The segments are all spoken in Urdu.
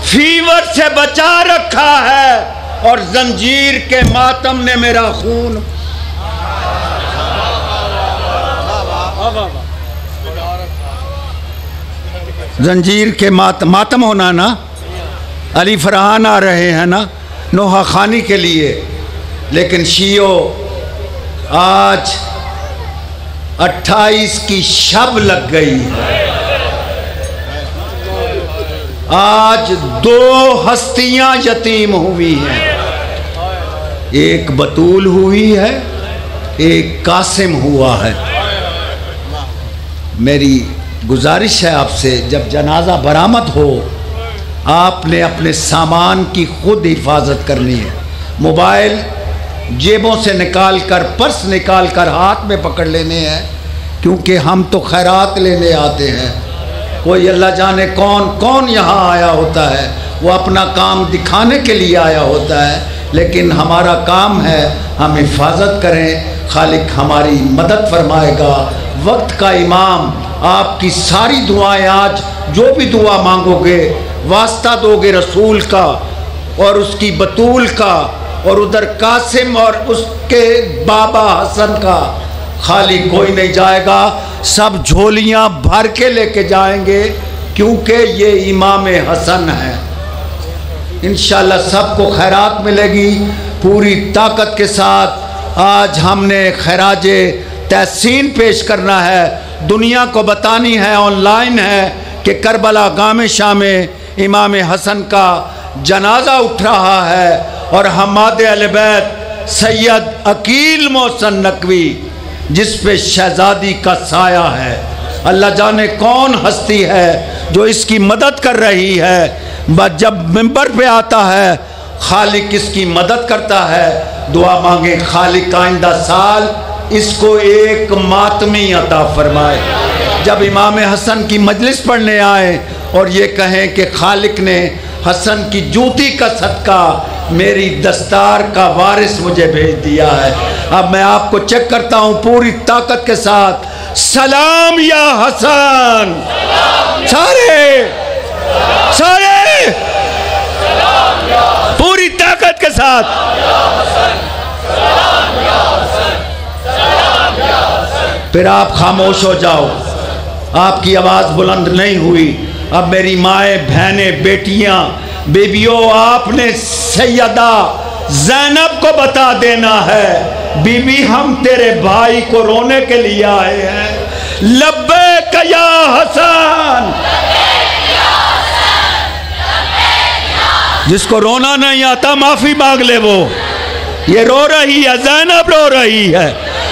فیور سے بچا رکھا ہے اور زنجیر کے ماتم نے میرا خون زنجیر کے ماتم ہونا نا. علی فرحان آ رہے ہیں نا نوحہ خانی کے لیے، لیکن شیعو آج 28 کی شب لگ گئی. آج 2 ہستیاں یتیم ہوئی ہیں، ایک بطول ہوئی ہے، ایک قاسم ہوا ہے. میری گزارش ہے آپ سے، جب جنازہ برآمد ہو آپ نے اپنے سامان کی خود حفاظت کرنی ہے. موبائل جیبوں سے نکال کر، پرس نکال کر ہاتھ میں پکڑ لینے ہیں، کیونکہ ہم تو خیرات لینے آتے ہیں. کوئی اللہ جانے کون یہاں آیا ہوتا ہے، وہ اپنا کام دکھانے کے لیے آیا ہوتا ہے، لیکن ہمارا کام ہے ہم حفاظت کریں. خالق ہماری مدد فرمائے گا. وقت کا امام آپ کی ساری دعائیں، آج جو بھی دعا مانگو گے واسطہ دو گے رسول کا اور اس کی بطول کا اور ادھر قاسم اور اس کے بابا حسن کا. خالی کوئی نہیں جائے گا، سب جھولیاں بھر کے لے کے جائیں گے، کیونکہ یہ امام حسن ہے. انشاءاللہ سب کو خیرات ملے گی پوری طاقت کے ساتھ. آج ہم نے خراج تحسین پیش کرنا ہے، دنیا کو بتانی ہے، آن لائن ہے کہ کربلا گام شاہ میں امام حسن کا جنازہ اٹھ رہا ہے اور حماد اہل بیت سید عقیل محسن نقوی جس پہ شہزادی کا سایہ ہے. اللہ جانے کون ہستی ہے جو اس کی مدد کر رہی ہے. جب ممبر پہ آتا ہے خالق اس کی مدد کرتا ہے. دعا مانگیں خالق آئندہ سال اس کو ایک ماتمی عطا فرمائے. جب امام حسن کی مجلس پڑھنے آئے اور یہ کہیں کہ خالق نے حسن کی جوتی کا صدقہ میری دستار کا وارث مجھے بھیج دیا ہے. اب میں آپ کو چیک کرتا ہوں پوری طاقت کے ساتھ. سلام یا حسن، سارے پوری طاقت کے ساتھ. پھر آپ خاموش ہو جاؤ، آپ کی آواز بلند نہیں ہوئی. اب میری مائیں، بہنیں، بیٹیاں، بیبیوں، آپ نے سیدہ زینب کو بتا دینا ہے بی بی ہم تیرے بھائی کو رونے کے لیے آئے ہیں. لبیک یا حسن. جس کو رونا نہیں آتا معافی مانگ لے. وہ یہ رو رہی ہے، زینب رو رہی ہے،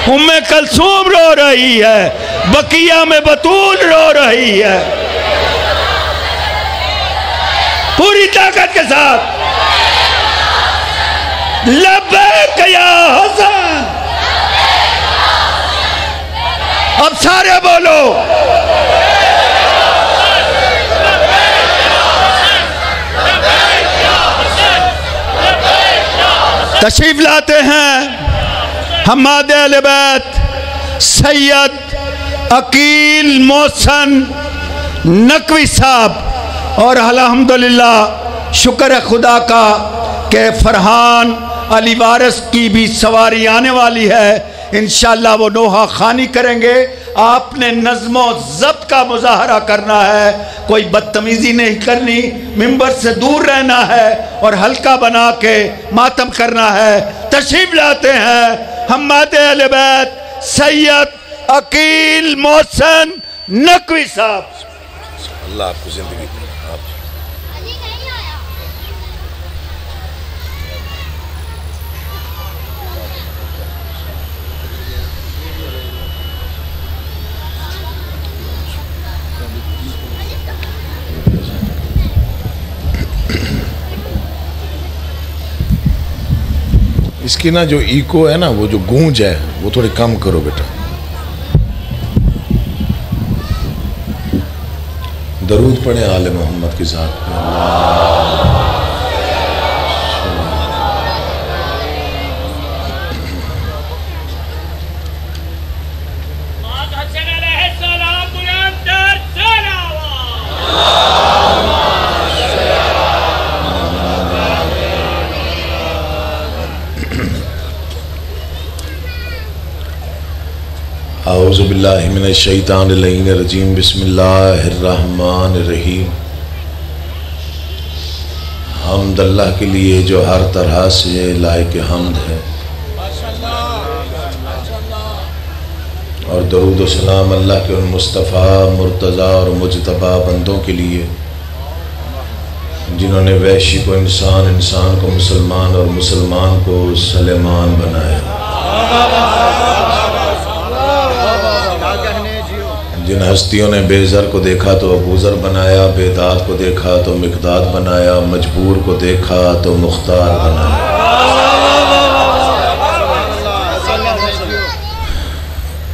ام کلثوم رو رہی ہے، بقیہ میں بطول رو رہی ہے. پوری طاقت کے ساتھ لبیک یا حسن. اب سارے بولو تشریف لاتے ہیں حماد اہل بیت سید عقیل محسن نقوی صاحب. اور الحمدللہ شکر خدا کا کہ فرحان علی وارث کی بھی سواری آنے والی ہے. انشاءاللہ وہ نوحہ خانی کریں گے. آپ نے نظم و ضبط کا مظاہرہ کرنا ہے، کوئی بدتمیزی نہیں کرنی، ممبر سے دور رہنا ہے اور ہلکا بنا کے ماتم کرنا ہے. تشریف لاتے ہیں حماد اہل بیت سید عقیل محسن نقوی صاحب. اللہ آپ کو زندگی دے. اس کی نا جو ایکو ہے نا، وہ جو گونج ہے وہ تھوڑی کم کرو بیٹا. درود پڑھیں آل محمد کی ذات پہ. اعوذ باللہ من الشیطان اللعین الرجیم بسم اللہ الرحمن الرحیم حمد اللہ کے لیے جو ہر طرح سے لائق حمد ہے، اور درود و سلام اللہ کے ان مصطفیٰ مرتضیٰ اور مجتبیٰ بندوں کے لیے جنہوں نے وحشی کو انسان، انسان کو مسلمان اور مسلمان کو سلیمان بنایا، جن ہستیوں نے بے زر کو دیکھا تو ابو ذر بنایا، بے داد کو دیکھا تو مقداد بنایا، مجبور کو دیکھا تو مختار بنایا۔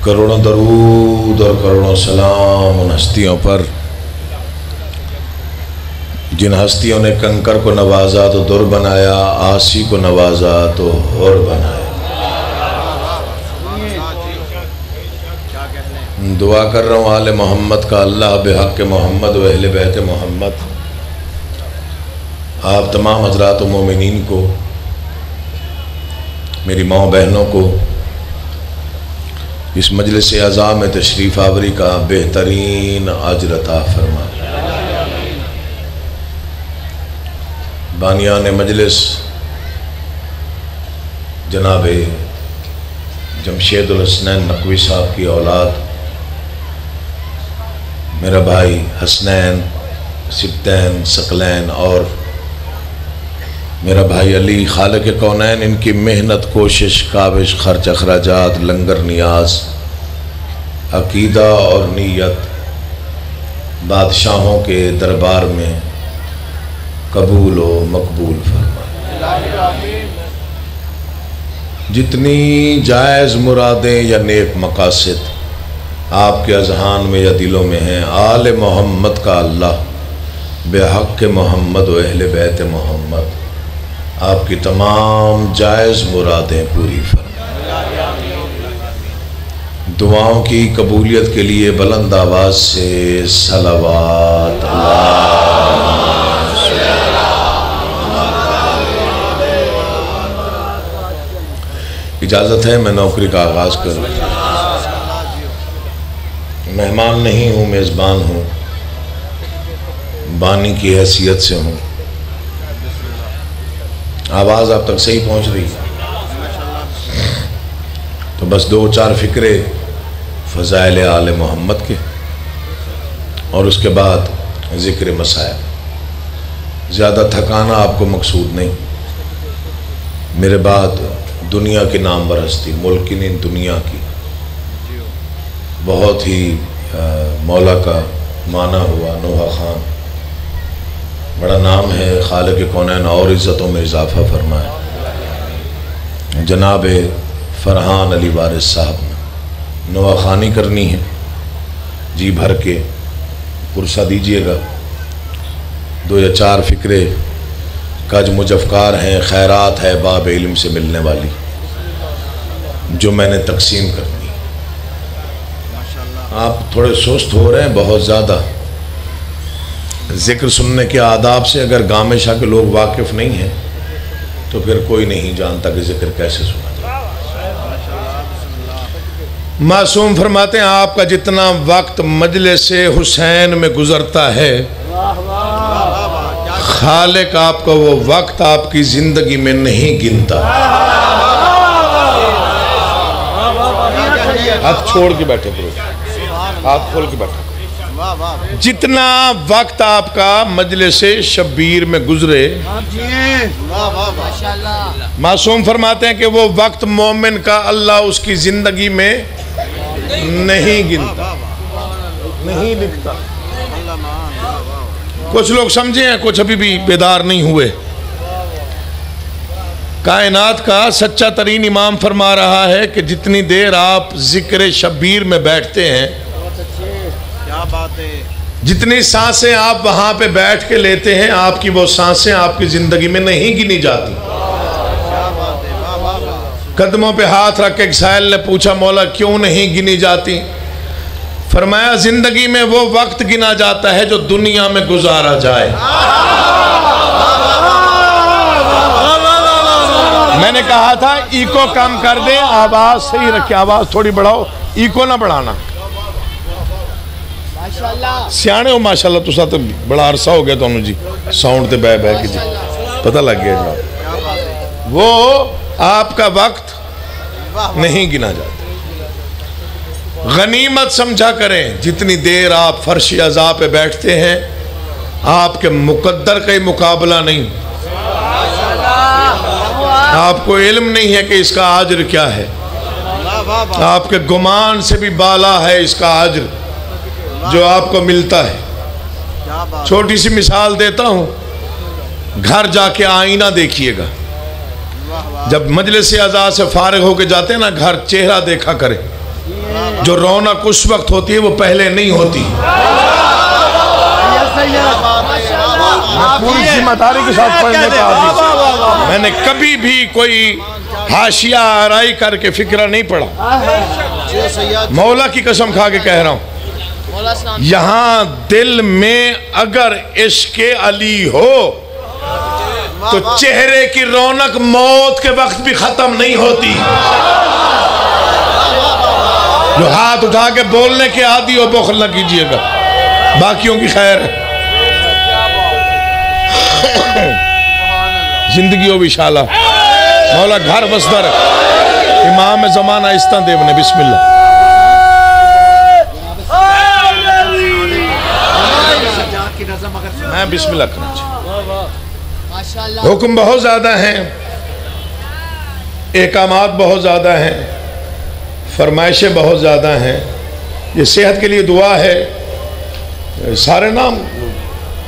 کروڑوں درود اور کروڑوں سلام ان ہستیوں پر جن ہستیوں نے کنکر کو نوازا تو در بنایا، آسی کو نوازا تو حر بنایا۔ دعا کر رہا ہوں آل محمد کا اللہ بحق محمد و اہل بیت محمد آپ تمام حضرات و مومنین کو، میری ماں بہنوں کو اس مجلس اعزاء میں تشریف آوری کا بہترین اجر عطا فرمائے۔ بانیان مجلس جناب جمشید الحسنین نقوی صاحب کی اولاد میرا بھائی حسنین، سبتین، ثقلین اور میرا بھائی علی، خالق کونین، ان کی محنت، کوشش، کاوش، خرچ، اخراجات، لنگر، نیاز، عقیدہ اور نیت بادشاہوں کے دربار میں قبول و مقبول فرمائے۔ جتنی جائز مرادیں یا نیک مقاصد آپ کے اذہان میں یا دلوں میں ہیں، آل محمد کا اللہ بحق محمد و اہل بیت محمد آپ کی تمام جائز مرادیں پوری فرمائے۔ دعاؤں کی قبولیت کے لیے بلند آواز سے صلوات اجازت ہے میں نوکری کا آغاز کروں۔ مہمان نہیں ہوں، میزبان ہوں، بانی کی حیثیت سے ہوں۔ آواز آپ تک صحیح پہنچ رہی تو بس دو چار فکرے فضائل آل محمد کے اور اس کے بعد ذکر مسائل۔ زیادہ تھکانا آپ کو مقصود نہیں۔ میرے بعد دنیا کی نامور ہستی، ملک کی نہیں دنیا کی، بہت ہی مولا کا مانا ہوا نوحہ خان، بڑا نام ہے، خالق کونین اور عزتوں میں اضافہ فرمائے۔ جناب فرحان علی وارث صاحب نے نوحہ خانی کرنی ہے، جی بھر کے پرسہ دیجئے گا۔ دو یا چار فکرے کج مجفکار ہیں، خیرات ہے باب علم سے ملنے والی، جو میں نے تقسیم کرنی۔ آپ تھوڑے سست ہو رہے ہیں بہت زیادہ، ذکر سننے کے آداب سے اگر گامے شاہ کے لوگ واقف نہیں ہیں تو پھر کوئی نہیں جانتا کہ ذکر کیسے سنا جائے۔ معصوم فرماتے ہیں آپ کا جتنا وقت مجلس حسین میں گزرتا ہے، خالق آپ کا وہ وقت آپ کی زندگی میں نہیں گنتا۔ ہاتھ چھوڑ کے بیٹھے کرو، ہاتھ کھول کے بیٹھے۔ جتنا وقت آپ کا مجلس شبیر میں گزرے، معصوم فرماتے ہیں کہ وہ وقت مومن کا اللہ اس کی زندگی میں نہیں گنتا، نہیں لکھتا۔ کچھ لوگ سمجھے ہیں، کچھ ابھی بھی بیدار نہیں ہوئے۔ کائنات کا سچا ترین امام فرما رہا ہے کہ جتنی دیر آپ ذکر شبیر میں بیٹھتے ہیں، جتنی سانسیں آپ وہاں پہ بیٹھ کے لیتے ہیں، آپ کی وہ سانسیں آپ کی زندگی میں نہیں گنی جاتی۔ قدموں پہ ہاتھ رکھ کے ایک سائل نے پوچھا مولا کیوں نہیں گنی جاتی؟ فرمایا زندگی میں وہ وقت گنا جاتا ہے جو دنیا میں گزارا جائے۔ میں نے کہا تھا ایکو کم کر دیں، آواز صحیح رکھیں، آواز تھوڑی بڑھاؤ، ایکو نہ بڑھانا. سیانے ہو ماشاءاللہ تو ساتھ بڑا عرصہ ہو گیا تو انہوں جی ساؤنڈ تے بے کے جی پتہ لگ گیا جی. وہ آپ کا وقت نہیں گنا جاتا. غنیمت سمجھا کریں جتنی دیر آپ فرش عزا پہ بیٹھتے ہیں آپ کے مقدر کا ہی مقابلہ نہیں. آپ کو علم نہیں ہے کہ اس کا اجر کیا ہے. آپ کے گمان سے بھی بالا ہے اس کا اجر جو آپ کو ملتا ہے. چھوٹی سی مثال دیتا ہوں. گھر جا کے آئینہ دیکھیے گا. جب مجلس عزا سے فارغ ہو کے جاتے ہیں نا گھر چہرہ دیکھا کرے. جو رونق اس وقت ہوتی ہے وہ پہلے نہیں ہوتی. پوری ذمہ داری کے ساتھ پڑھنے کا عادی. میں نے کبھی بھی کوئی حاشیہ آرائی کر کے فکرہ نہیں پڑھا. مولا کی قسم کھا کے کہہ رہا ہوں یہاں دل میں اگر عشق علی ہو تو چہرے کی رونق موت کے وقت بھی ختم نہیں ہوتی. جو ہاتھ اٹھا کے بولنے کے عادی ہو بخل نہ کیجئے گا. باقیوں کی خیر ہے. زندگی ہو انشاءاللہ. مولا گھر بسدر امام زمانہ استان دیو نے بسم اللہ. میں بسم اللہ کرنا چاہتا. حکم بہت زیادہ ہیں احکامات بہت زیادہ ہیں فرمائشیں بہت زیادہ ہیں. یہ صحت کے لیے دعا ہے. سارے نام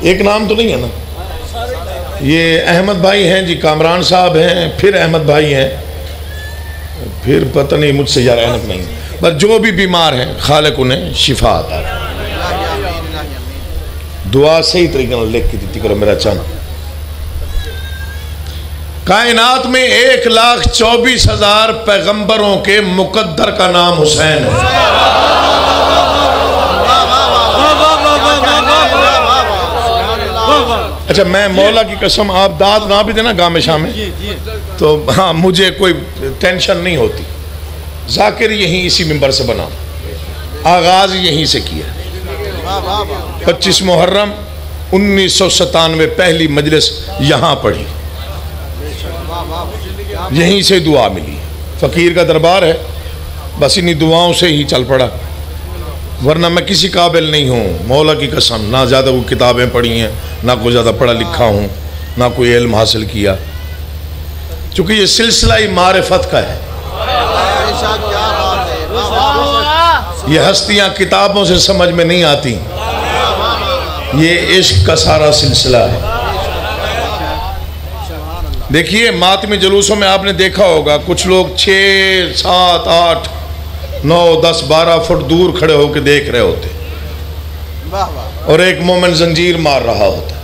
ایک نام تو نہیں ہے نا. یہ احمد بھائی ہیں جی کامران صاحب ہیں پھر احمد بھائی ہیں پھر پتہ نہیں مجھ سے یار احمد نہیں. بس جو بھی بیمار ہیں خالق انہیں شفا عطا. دعا صحیح طریقے سے لکھ کے دیتی کرو میرا چاند. کائنات میں 1,24,000 پیغمبروں کے مقدر کا نام حسین ہے. اچھا میں مولا کی قسم آپ داد نہ بھی دینا گاہ میں شامل تو ہاں مجھے کوئی ٹینشن نہیں ہوتی. ذاکر یہیں اسی ممبر سے بنا آغاز یہیں سے کیا. 25 محرم 1997 پہلی مجلس یہاں پڑھی. یہیں سے دعا ملی. فقیر کا دربار ہے بس انہی دعاؤں سے ہی چل پڑا. ورنہ میں کسی قابل نہیں ہوں مولا کی قسم. نہ زیادہ وہ کتابیں پڑھی ہیں نہ کوئی زیادہ پڑھا لکھا ہوں نہ کوئی علم حاصل کیا. چونکہ یہ سلسلہ ہی معرفت کا ہے. یہ ہستیاں کتابوں سے سمجھ میں نہیں آتی. یہ عشق کا سارا سلسلہ ہے. دیکھیے ماتمی جلوسوں میں آپ نے دیکھا ہوگا کچھ لوگ 6, 7, 8, 9, 10, 12 فٹ دور کھڑے ہو کے دیکھ رہے ہوتے اور ایک مومن زنجیر مار رہا ہوتا.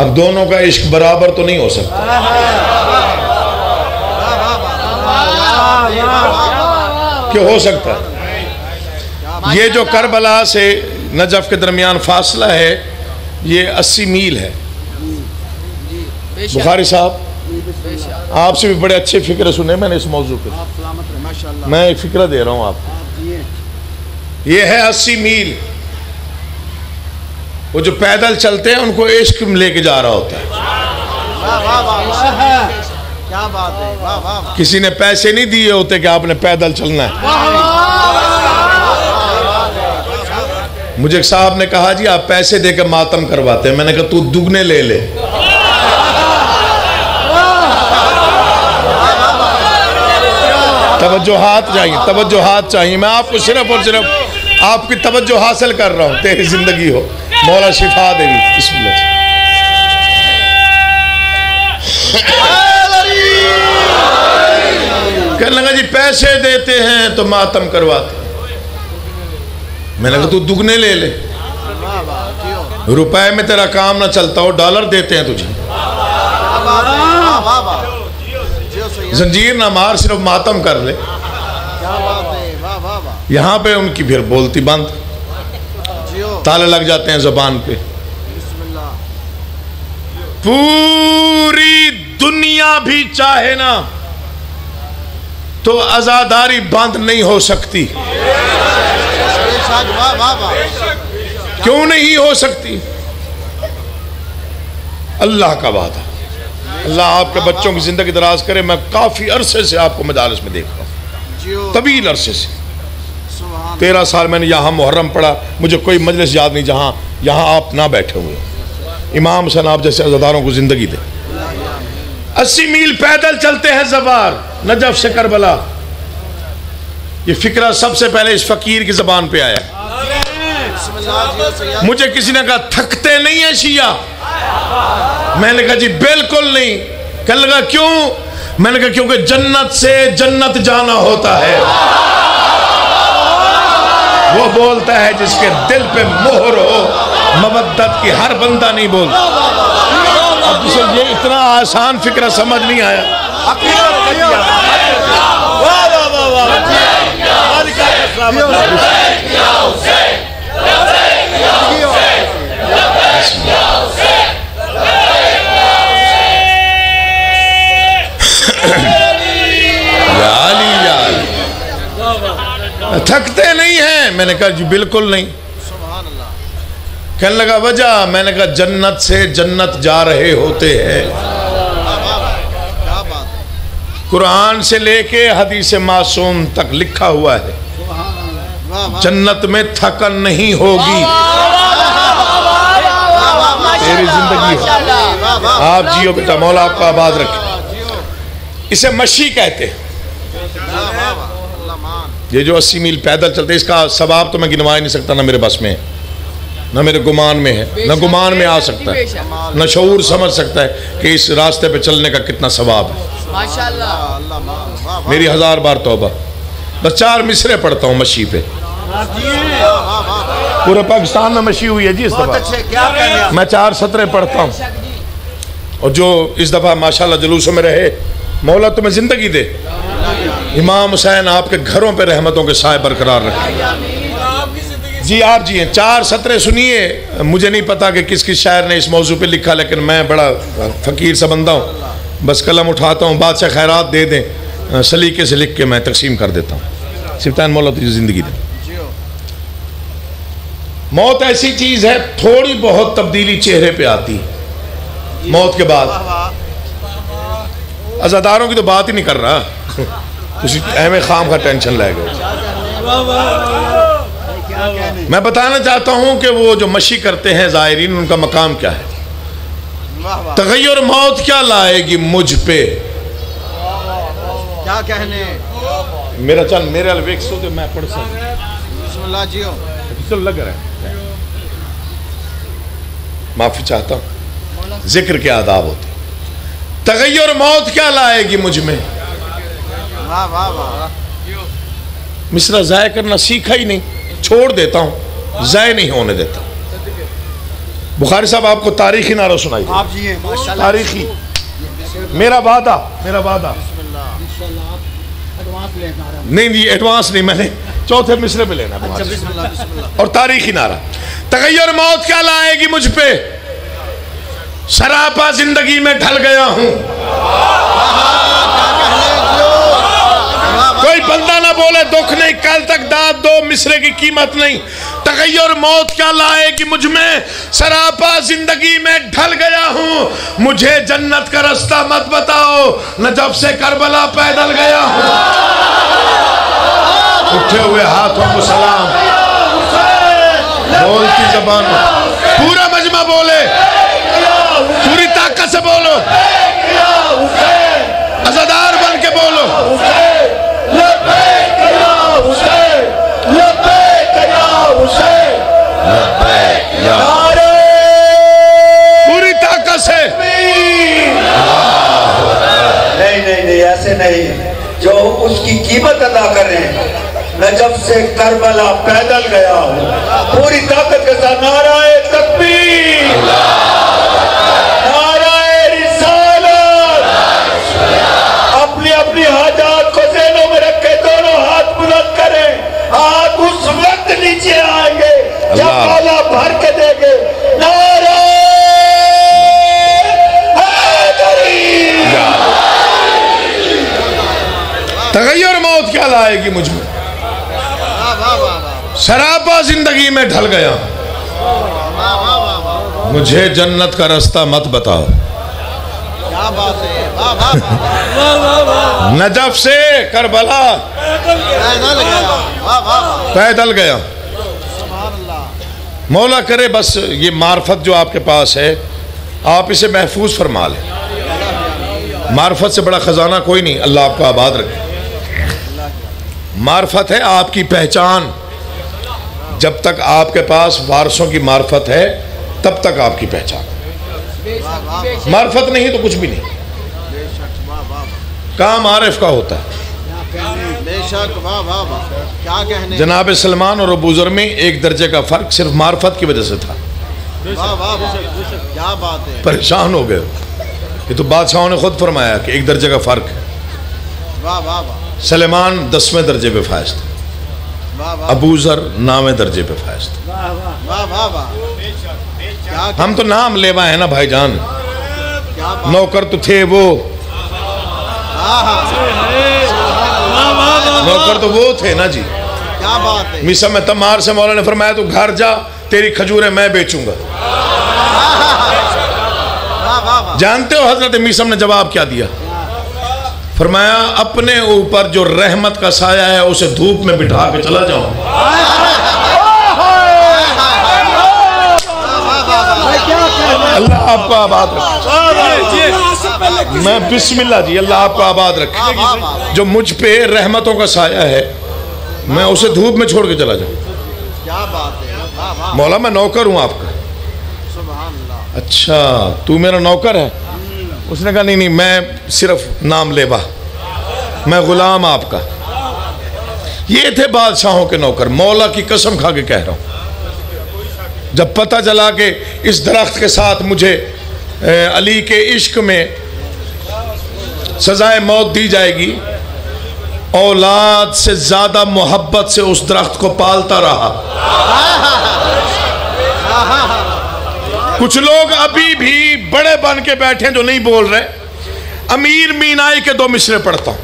اب دونوں کا عشق برابر تو نہیں ہو سکتا. کہ ہو سکتا ہے. یہ جو کربلا سے نجف کے درمیان فاصلہ ہے یہ 80 میل ہے. بخاری صاحب آپ سے بھی بڑے اچھے فکرے سنے میں نے اس موضوع پہ. میں ایک فکرہ دے رہا ہوں آپ کو. یہ ہے 80 میل. وہ جو پیدل چلتے ہیں ان کو عشق لے کے جا رہا ہوتا ہے. کسی نے پیسے نہیں دیے ہوتے کہ آپ نے پیدل چلنا ہے. مجھے ایک صاحب نے کہا جی آپ پیسے دے کے ماتم کرواتے ہیں. میں نے کہا تو دگنے لے لے. توجہات چاہیے. میں آپ کو صرف اور صرف آپ کی توجہ حاصل کر رہا ہوں. تیری زندگی ہو مولا شفا دے گی. بسم اللہ. کہنے لگا جی پیسے دیتے ہیں تو ماتم کرواتے. میں نے کہا تو دگنے لے لے. روپے میں تیرا کام نہ چلتا ہو ڈالر دیتے ہیں تجھے. زنجیر نہ مار صرف ماتم کر لے. یہاں پہ ان کی پھر بولتی بند. تالے لگ جاتے ہیں زبان پہ. پوری دنیا بھی چاہے نا تو عزاداری بند نہیں ہو سکتی. کیوں نہیں ہو سکتی؟ اللہ کا وعدہ. اللہ آپ کے بچوں کی زندگی دراز کرے. میں کافی عرصے سے آپ کو مجالس میں دیکھتا ہوں, طویل عرصے سے. 13 سال میں نے یہاں محرم پڑھا, مجھے کوئی مجلس یاد نہیں جہاں یہاں آپ نہ بیٹھے ہوئے. امام حسین آپ جیسے عزاداروں کو زندگی دے. 80 میل پیدل چلتے ہیں زوار, نجف سے کربلا. یہ فکرہ سب سے پہلے اس فقیر کی زبان پہ آیا. مجھے کسی نے کہا تھکتے نہیں ہیں شیعہ. میں نے کہا جی بالکل نہیں. کہنے لگا کیوں؟ میں نے کہا کیونکہ جنت سے جنت جانا ہوتا ہے. وہ بولتا ہے جس کے دل پہ مہر ہو مودت کی, ہر بندہ نہیں بولتا. اب جسے یہ اتنا آسان فکرہ سمجھ نہیں آیا. تھکتے نہیں ہیں؟ میں نے کہا جی بالکل نہیں. کہنے لگا وجہ؟ میں نے کہا جنت سے جنت جا رہے ہوتے ہیں. قرآن سے لے کے حدیث معصوم تک لکھا ہوا ہے جنت میں تھکن نہیں ہوگی. تیری زندگی ہو, آپ جیو بیٹا, مولا آپ کو آباد رکھے. اسے مشی کہتے ہیں. یہ جو 80 میل پیدل چلتے, اس کا ثواب تو میں گنوا ہی نہیں سکتا, نہ میرے بس میں ہے, نہ میرے گمان میں ہے, نہ گمان میں آ سکتا ہے, نہ شعور سمجھ سکتا ہے کہ اس راستے پہ چلنے کا کتنا ثواب ہے. میری 1000 بار توبہ. بس 4 مصرے پڑھتا ہوں مشی پہ. پورے پاکستان میں مشی ہوئی ہے جی اس دفعہ. میں 4 سطریں پڑھتا ہوں. اور جو اس دفعہ ماشاءاللہ جلوسوں میں رہے, مولا تمہیں زندگی دے. امام حسین آپ کے گھروں پہ رحمتوں کے سائے برقرار رکھے. جی آپ جی ہیں, 4 سطریں سنیے. مجھے نہیں پتا کہ کس کس شاعر نے اس موضوع پہ لکھا, لیکن میں بڑا فقیر سا بندہ ہوں, بس قلم اٹھاتا ہوں, بادشاہ خیرات دے دیں, سلیقے سے لکھ کے میں تقسیم کر دیتا ہوں. سفتان مولا تجھے زندگی دے. موت ایسی چیز ہے, تھوڑی بہت تبدیلی چہرے پہ آتی موت کے بعد. عزاداروں کی تو بات ہی نہیں کر رہا, اسی اہم خام کا ٹینشن لے گئے. میں بتانا چاہتا ہوں کہ وہ جو مشی کرتے ہیں زائرین, ان کا مقام کیا ہے. تغیر موت کیا لائے گی مجھ پہ, کیا کہنے. میرا چل میرے الویک سو دے میں پڑھ سکتا. بسم اللہ جیو. چل لگ رہا ہے, معافی چاہتا ہوں. ذکر کے آداب ہوتے. تغیر موت کیا لائے گی مجھ میں. مصرع ضائع کرنا سیکھا ہی نہیں, چھوڑ دیتا ہوں, ضائع نہیں ہونے دیتا. بخاری صاحب آپ کو تاریخی نعرہ سنائی دے. تاریخی میرا وعدہ, میرا وعدہ نہیں جی, ایڈوانس نہیں, میں نے چوتھے مصرے پہ لینا ہے. اور تاریخی نعرہ, تغیر موت کیا لائے گی مجھ پہ, سراپا زندگی میں ڈھل گیا ہوں. کوئی بندہ نہ بولے دکھ نہیں, کل تک داد دو, مصرے کی قیمت نہیں. تغیر موت کیا لائے گی مجھ میں, سراپا زندگی میں ڈھل گیا ہوں. مجھے جنت کا رستہ مت بتاؤ, نجف سے کربلا پیدل گیا ہوں. اٹھے ہوئے ہاتھوں کو سلام, بولتی زبان, پورا مجمع بولے, پوری طاقت سے بولو, عزادار بن کے بولو. پوری طاقت سے. نہیں ایسے نہیں, جو اس کی قیمت ادا کریں. نجف سے کربلا پیدل گیا ہوں, پوری طاقت کے ساتھ نعرہ تکبیر, نعرہ رسالت. اپنی اپنی حاجات کو ذہنوں میں رکھے, دونوں ہاتھ بلند کریں. ہاتھ اس وقت نیچے آئیں گے جب مولا بھر کے دے گے. نعرہ تغیر شکل آئے گی مجھ میں. سراپا زندگی میں ڈھل گیا. مجھے جنت کا رستہ مت بتاؤ. نجف سے کربلا پیدل گیا. مولا کرے بس یہ معرفت جو آپ کے پاس ہے آپ اسے محفوظ فرما لیں. معرفت سے بڑا خزانہ کوئی نہیں. اللہ آپ کو آباد رکھے. معرفت ہے آپ کی پہچان. جب تک آپ کے پاس وارثوں کی معرفت ہے تب تک آپ کی پہچان. معرفت نہیں تو کچھ بھی نہیں. کام عارف کا ہوتا ہے. جناب سلمان اور ابو ذر میں ایک درجے کا فرق صرف معرفت کی وجہ سے تھا. پریشان ہو گئے. یہ تو بادشاہوں نے خود فرمایا کہ ایک درجے کا فرق ہے. سلیمان 10ویں درجے پہ فائز تھا. ابو ذر 9ویں درجے پہ فائز تھا. ہم تو نام لیوا ہیں نا بھائی جان. نوکر تو تھے وہ. نوکر تو وہ تھے نا جی. میسا میں تمار سے مولا نے فرمایا تو گھر جا تیری کھجوریں میں بیچوں گا. جانتے ہو حضرت میسم نے جواب کیا دیا؟ فرمایا اپنے اوپر جو رحمت کا سایہ ہے اسے دھوپ میں بٹھا کے چلا جاؤں. اللہ آپ کو آباد رکھے. میں بسم اللہ جی. اللہ آپ کو آباد رکھے. جو مجھ پہ رحمتوں کا سایہ ہے میں اسے دھوپ میں چھوڑ کے چلا جاؤں. مولا میں نوکر ہوں آپ کا. اچھا تو میرا نوکر ہے؟ اس نے کہا نہیں میں صرف نام لیوا. میں غلام آپ کا. یہ تھے بادشاہوں کے نوکر. مولا کی قسم کھا کے کہہ رہا ہوں جب پتہ چلا کہ اس درخت کے ساتھ مجھے علی کے عشق میں سزائے موت دی جائے گی اولاد سے زیادہ محبت سے اس درخت کو پالتا رہا. کچھ لوگ ابھی بھی بڑے بن کے بیٹھے جو نہیں بول رہے. امیر مینائی کے 2 مصرے پڑھتا ہوں.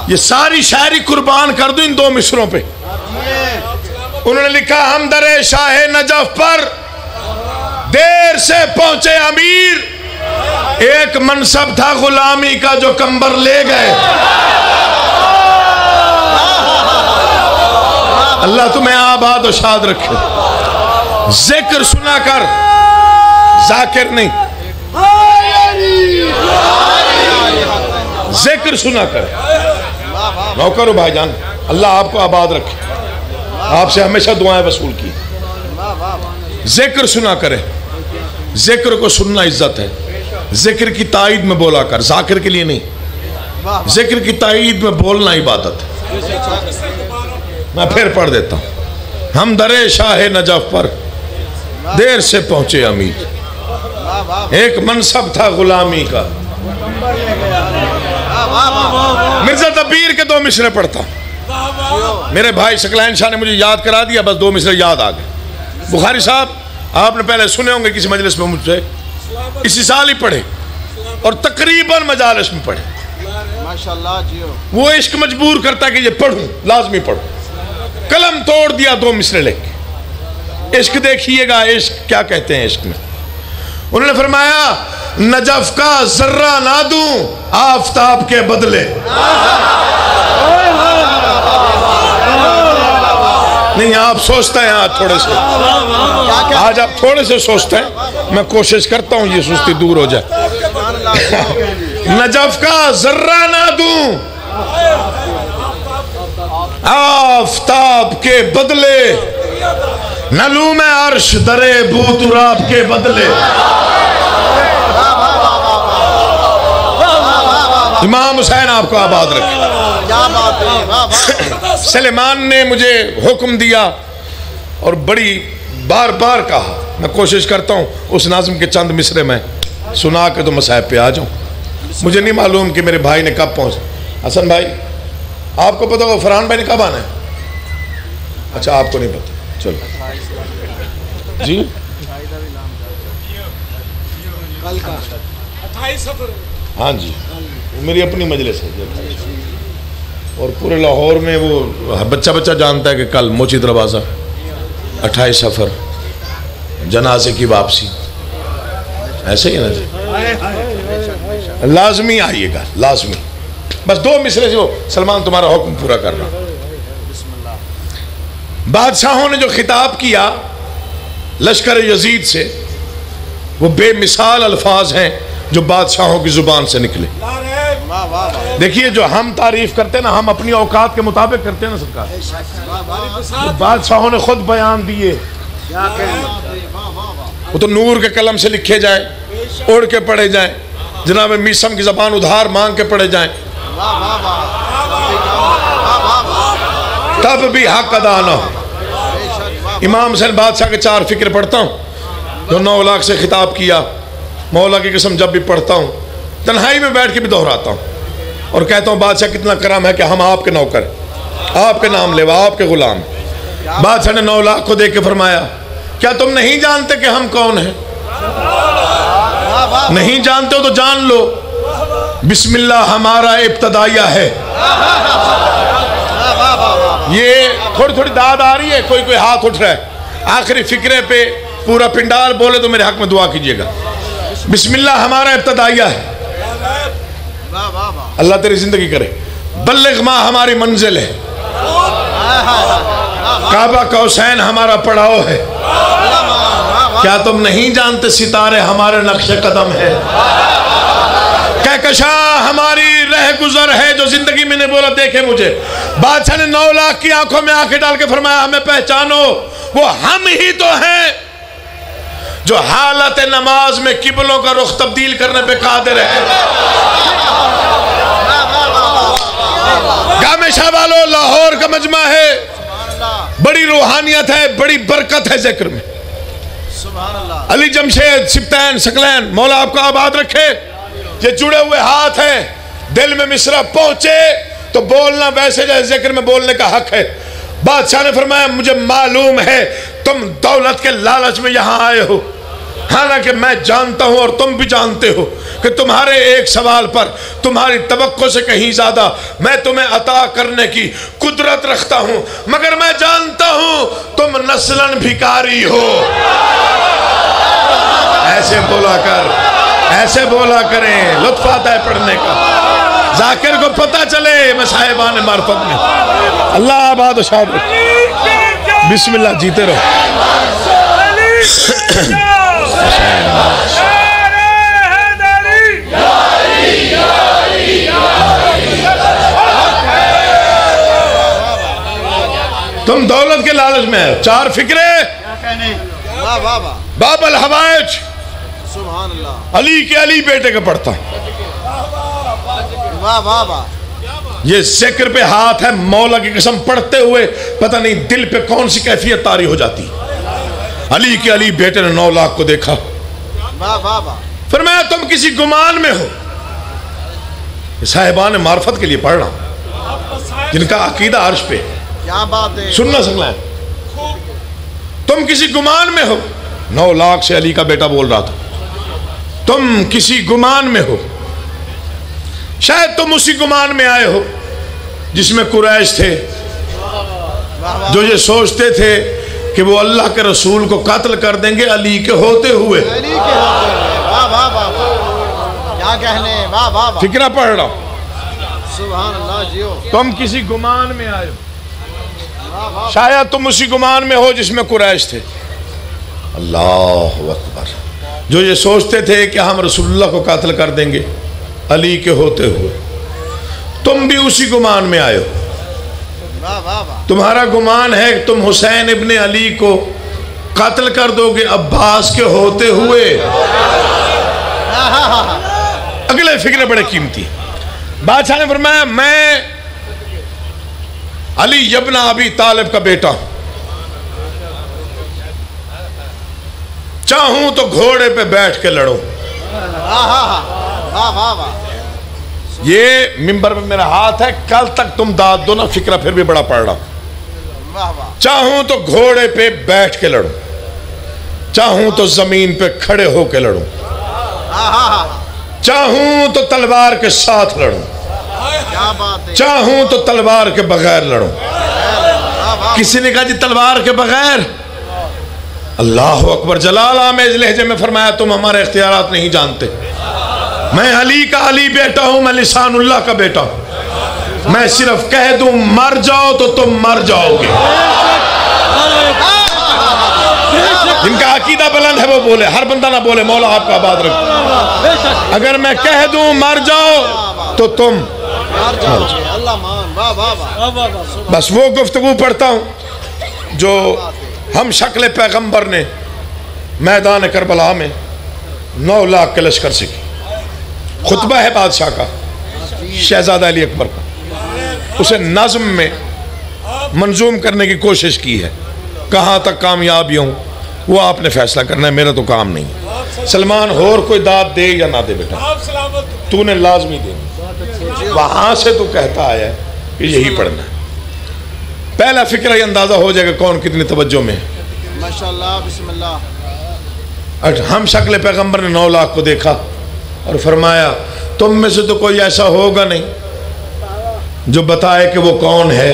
یہ ساری شاعری قربان کر دوں ان 2 مصروں پہ. انہوں نے لکھا ہم در شاہ نجف پر دیر سے پہنچے امیر. ایک منصب تھا غلامی کا جو کمبر لے گئے. اللہ تمہیں آباد و شاد رکھے. ذکر سنا کر ذاکر نہیں. ذکر سنا کر. نوکر ہو بھائی جان. اللہ آپ کو آباد رکھے. آپ سے ہمیشہ دعائیں وصول کی. ذکر سنا کرے. ذکر کو سننا عزت ہے. ذکر کی تائید میں بولا کر. ذاکر کے لیے نہیں. ذکر کی تائید میں بولنا عبادت ہے. میں پھر پڑھ دیتا ہوں. ہم در شاہ نجف پر دیر سے پہنچے امیر. ایک منصب تھا غلامی کا. مرزا دبیر کے 2 مصرے پڑھتا ہوں. میرے بھائی سکلین شاہ نے مجھے یاد کرا دیا. بس 2 مصرے یاد آ گئے. بخاری صاحب آپ نے پہلے سنے ہوں گے کسی مجلس میں مجھ سے. اسی سال ہی پڑھے اور تقریباً مجالس میں پڑھے. وہ عشق مجبور کرتا ہے کہ یہ پڑھوں لازمی پڑھوں. قلم توڑ دیا 2 مصرے لے کے. عشق دیکھیے گا. عشق کیا کہتے ہیں عشق میں. انہوں نے فرمایا نجف کا ذرہ نہ دوں آفتاب کے بدلے. نہیں آپ سوچتے ہیں آج تھوڑے سے. آج آپ تھوڑے سے سوچتے ہیں. میں کوشش کرتا ہوں یہ سستی دور ہو جائے. نجف کا ذرہ نہ دوں آفتاب کے بدلے. نہ لوں میں عرش درے بوتراب کے بدلے. امام حسین آپ کو آباد رکھے. سلیمان نے مجھے حکم دیا اور بڑی بار بار کہا. میں کوشش کرتا ہوں اس ناظم کے چند مصرے میں سنا کے تو مصاحب پہ آ جاؤں. مجھے نہیں معلوم کہ میرے بھائی نے کب پہنچ. حسن بھائی آپ کو پتا ہوگا فرحان بھائی نے کب آنا ہے؟ اچھا آپ کو نہیں پتا. چلو جی ہاں جی میری اپنی مجلس ہے اور پورے لاہور میں وہ بچہ بچہ جانتا ہے کہ کل موچی دروازہ 28 سفر جنازے کی واپسی ایسے ہی ہے نا جی لازمی آئیے گا لازمی بس 2 مصرے سے وہ سلمان تمہارا حکم پورا کرنا بادشاہوں نے جو خطاب کیا لشکر یزید سے وہ بے مثال الفاظ ہیں جو بادشاہوں کی زبان سے نکلے دیکھیے جو ہم تعریف کرتے ہیں نا ہم اپنی اوقات کے مطابق کرتے ہیں نا سرکار بادشاہوں نے خود بیان دیے وہ تو نور کے قلم سے لکھے جائیں اڑ کے پڑھے جائیں جناب میسم کی زبان ادھار مانگ کے پڑھے جائیں تب بھی حق ادا نہ ہو امام حسین بادشاہ کے 4 فکر پڑھتا ہوں جو 9 لاکھ سے خطاب کیا مولا کی قسم جب بھی پڑھتا ہوں تنہائی میں بیٹھ کے بھی دہراتا ہوں اور کہتا ہوں بادشاہ کتنا کرم ہے کہ ہم آپ کے نوکر آپ کے نام لیوا آپ کے غلام بادشاہ نے 9 لاکھ کو دیکھ کے فرمایا کیا تم نہیں جانتے کہ ہم کون ہیں نہیں جانتے ہو تو جان لو بسم اللہ ہمارا ابتدائیہ ہے یہ تھوڑی تھوڑی داد آ رہی ہے کوئی کوئی ہاتھ اٹھ رہا ہے آخری فکرے پہ پورا پنڈال بولے تو میرے حق میں دعا کیجئے گا بسم اللہ ہمارا ابتدائیہ ہے اللہ تیری زندگی کرے بلغ ما ہماری منزل ہے کعبہ قوسین ہمارا پڑاؤ ہے کیا تم نہیں جانتے ستارے ہمارے نقش قدم ہے کہکشاں ہماری رہ گزر ہے جو زندگی میں نے بولا دیکھے مجھے بادشاہ نے 9 لاکھ کی آنکھوں میں آنکھیں ڈال کے فرمایا ہمیں پہچانو وہ ہم ہی تو ہیں جو حالت نماز میں قبلوں کا رخ تبدیل کرنے پہ قادر ہے گامے شاہ والو لاہور کا مجمع ہے بڑی روحانیت ہے بڑی برکت ہے ذکر میں علی جمشید سبتین سکلین مولا آپ کو آباد رکھے یہ جڑے ہوئے ہاتھ ہیں دل میں مصرع پہنچے تو بولنا ویسے جیسے ذکر میں بولنے کا حق ہے بادشاہ نے فرمایا مجھے معلوم ہے تم دولت کے لالچ میں یہاں آئے ہو حالانکہ میں جانتا ہوں اور تم بھی جانتے ہو کہ تمہارے ایک سوال پر تمہاری توقع سے کہیں زیادہ میں تمہیں عطا کرنے کی قدرت رکھتا ہوں مگر میں جانتا ہوں تم نسلاً بھکاری ہو ایسے بولا کریں لطف آتا ہے پڑھنے کا ذاکر کو پتہ چلے مصاحبان معرفت میں اللہ آباد و شاد بسم اللہ جیتے رہو تم دولت کے لالچ میں ہے 4 فکرے باب الحوائج علی کے علی بیٹے کا پڑھتا ہوں یہ ذکر پہ ہاتھ ہے مولا کی قسم پڑھتے ہوئے پتہ نہیں دل پہ کون سی کیفیت طاری ہو جاتی علی کے علی بیٹے نے 9 لاکھ کو دیکھا فرمایا تم کسی گمان میں ہو صاحبان معرفت کے لیے پڑھ رہا ہوں جن کا عقیدہ عرش پہ سننا سکنا ہے تم کسی گمان میں ہو 9 لاکھ سے علی کا بیٹا بول رہا تھا تم کسی گمان میں ہو شاید تم اسی گمان میں آئے ہو جس میں قریش تھے جو یہ سوچتے تھے کہ وہ اللہ کے رسول کو قتل کر دیں گے علی کے ہوتے ہوئے فکرہ پڑھ رہا ہوں تم کسی گمان میں آئے ہو شاید تم اسی گمان میں ہو جس میں قریش تھے اللہ اکبر جو یہ سوچتے تھے کہ ہم رسول اللہ کو قتل کر دیں گے علی کے ہوتے ہوئے تم بھی اسی گمان میں آئے ہو تمہارا گمان ہے کہ تم حسین ابن علی کو قتل کر دو گے عباس کے ہوتے ہوئے اگلے فکرے بڑے قیمتی بادشاہ نے فرمایا میں علی ابن ابی طالب کا بیٹا ہوں چاہوں تو گھوڑے پہ بیٹھ کے لڑوں یہ منبر میں میرا ہاتھ ہے کل تک تم داد دو نا فکرہ پھر بھی بڑا پڑھ رہا ہوں چاہوں تو گھوڑے پہ بیٹھ کے لڑوں چاہوں تو زمین پہ کھڑے ہو کے لڑوں چاہوں تو تلوار کے ساتھ لڑوں، چاہوں تو تلوار کے بغیر لڑوں۔ کسی نے کہا جی تلوار کے بغیر؟ اللہ اکبر، جلال آمیز لہجے میں فرمایا تم ہمارے اختیارات نہیں جانتے۔ میں علی کا علی بیٹا ہوں، میں لسان اللہ کا بیٹا ہوں، میں صرف کہہ دوں مر جاؤ تو تم مر جاؤ گے۔ جن کا عقیدہ بلند ہے وہ بولے، ہر بندہ نہ بولے مولا آپ کا آباد رکھے۔ اگر میں کہہ دوں مر جاؤ تو تم مر جاؤ۔ بس وہ گفتگو پڑھتا ہوں جو ہم شکل پیغمبر نے میدان کربلا میں 9 لاکھ کے لشکر سے کی۔ خطبہ ہے بادشاہ کا، شہزادہ علی اکبر کا، اسے نظم میں منظوم کرنے کی کوشش کی ہے۔ کہاں تک کامیابی ہوں وہ آپ نے فیصلہ کرنا ہے، میرا تو کام نہیں۔ سلمان اور کوئی داد دے یا نہ دے بیٹا، تو نے لازمی دے، وہاں سے تو کہتا آیا ہے کہ یہی پڑھنا ہے۔ پہلا فکرہ یہ اندازہ ہو جائے گا کون کتنی توجہ میں ہے۔ ماشاءاللہ، بسم اللہ۔ ہم شکل پیغمبر نے 9 لاکھ کو دیکھا اور فرمایا تم میں سے تو کوئی ایسا ہوگا نہیں جو بتائے کہ وہ کون ہے۔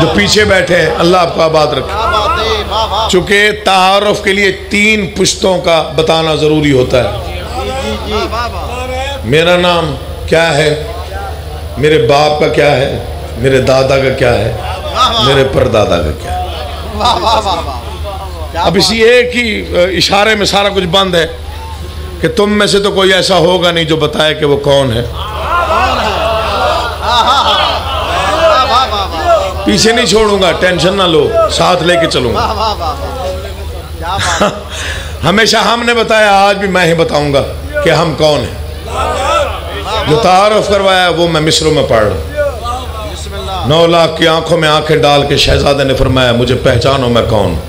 جو پیچھے بیٹھے ہیں اللہ آپ کو آباد رکھے۔ چونکہ تعارف کے لیے 3 پشتوں کا بتانا ضروری ہوتا ہے۔ میرا نام کیا ہے، میرے باپ کا کیا ہے، میرے دادا کا کیا ہے، میرے پردادا کا کیا ہے۔ اب اسی ایک ہی اشارے میں سارا کچھ بند ہے کہ تم میں سے تو کوئی ایسا ہوگا نہیں جو بتائے کہ وہ کون ہے۔ پیچھے نہیں چھوڑوں گا، ٹینشن نہ لو، ساتھ لے کے چلوں گا۔ ہمیشہ ہم نے بتایا، آج بھی میں ہی بتاؤں گا کہ ہم کون ہیں۔ جو تعارف کروایا وہ میں مصروں میں پڑھ رہا ہوں۔ 9 لاکھ کی آنکھوں میں آنکھیں ڈال کے شہزادے نے فرمایا مجھے پہچانو میں کون ہوں۔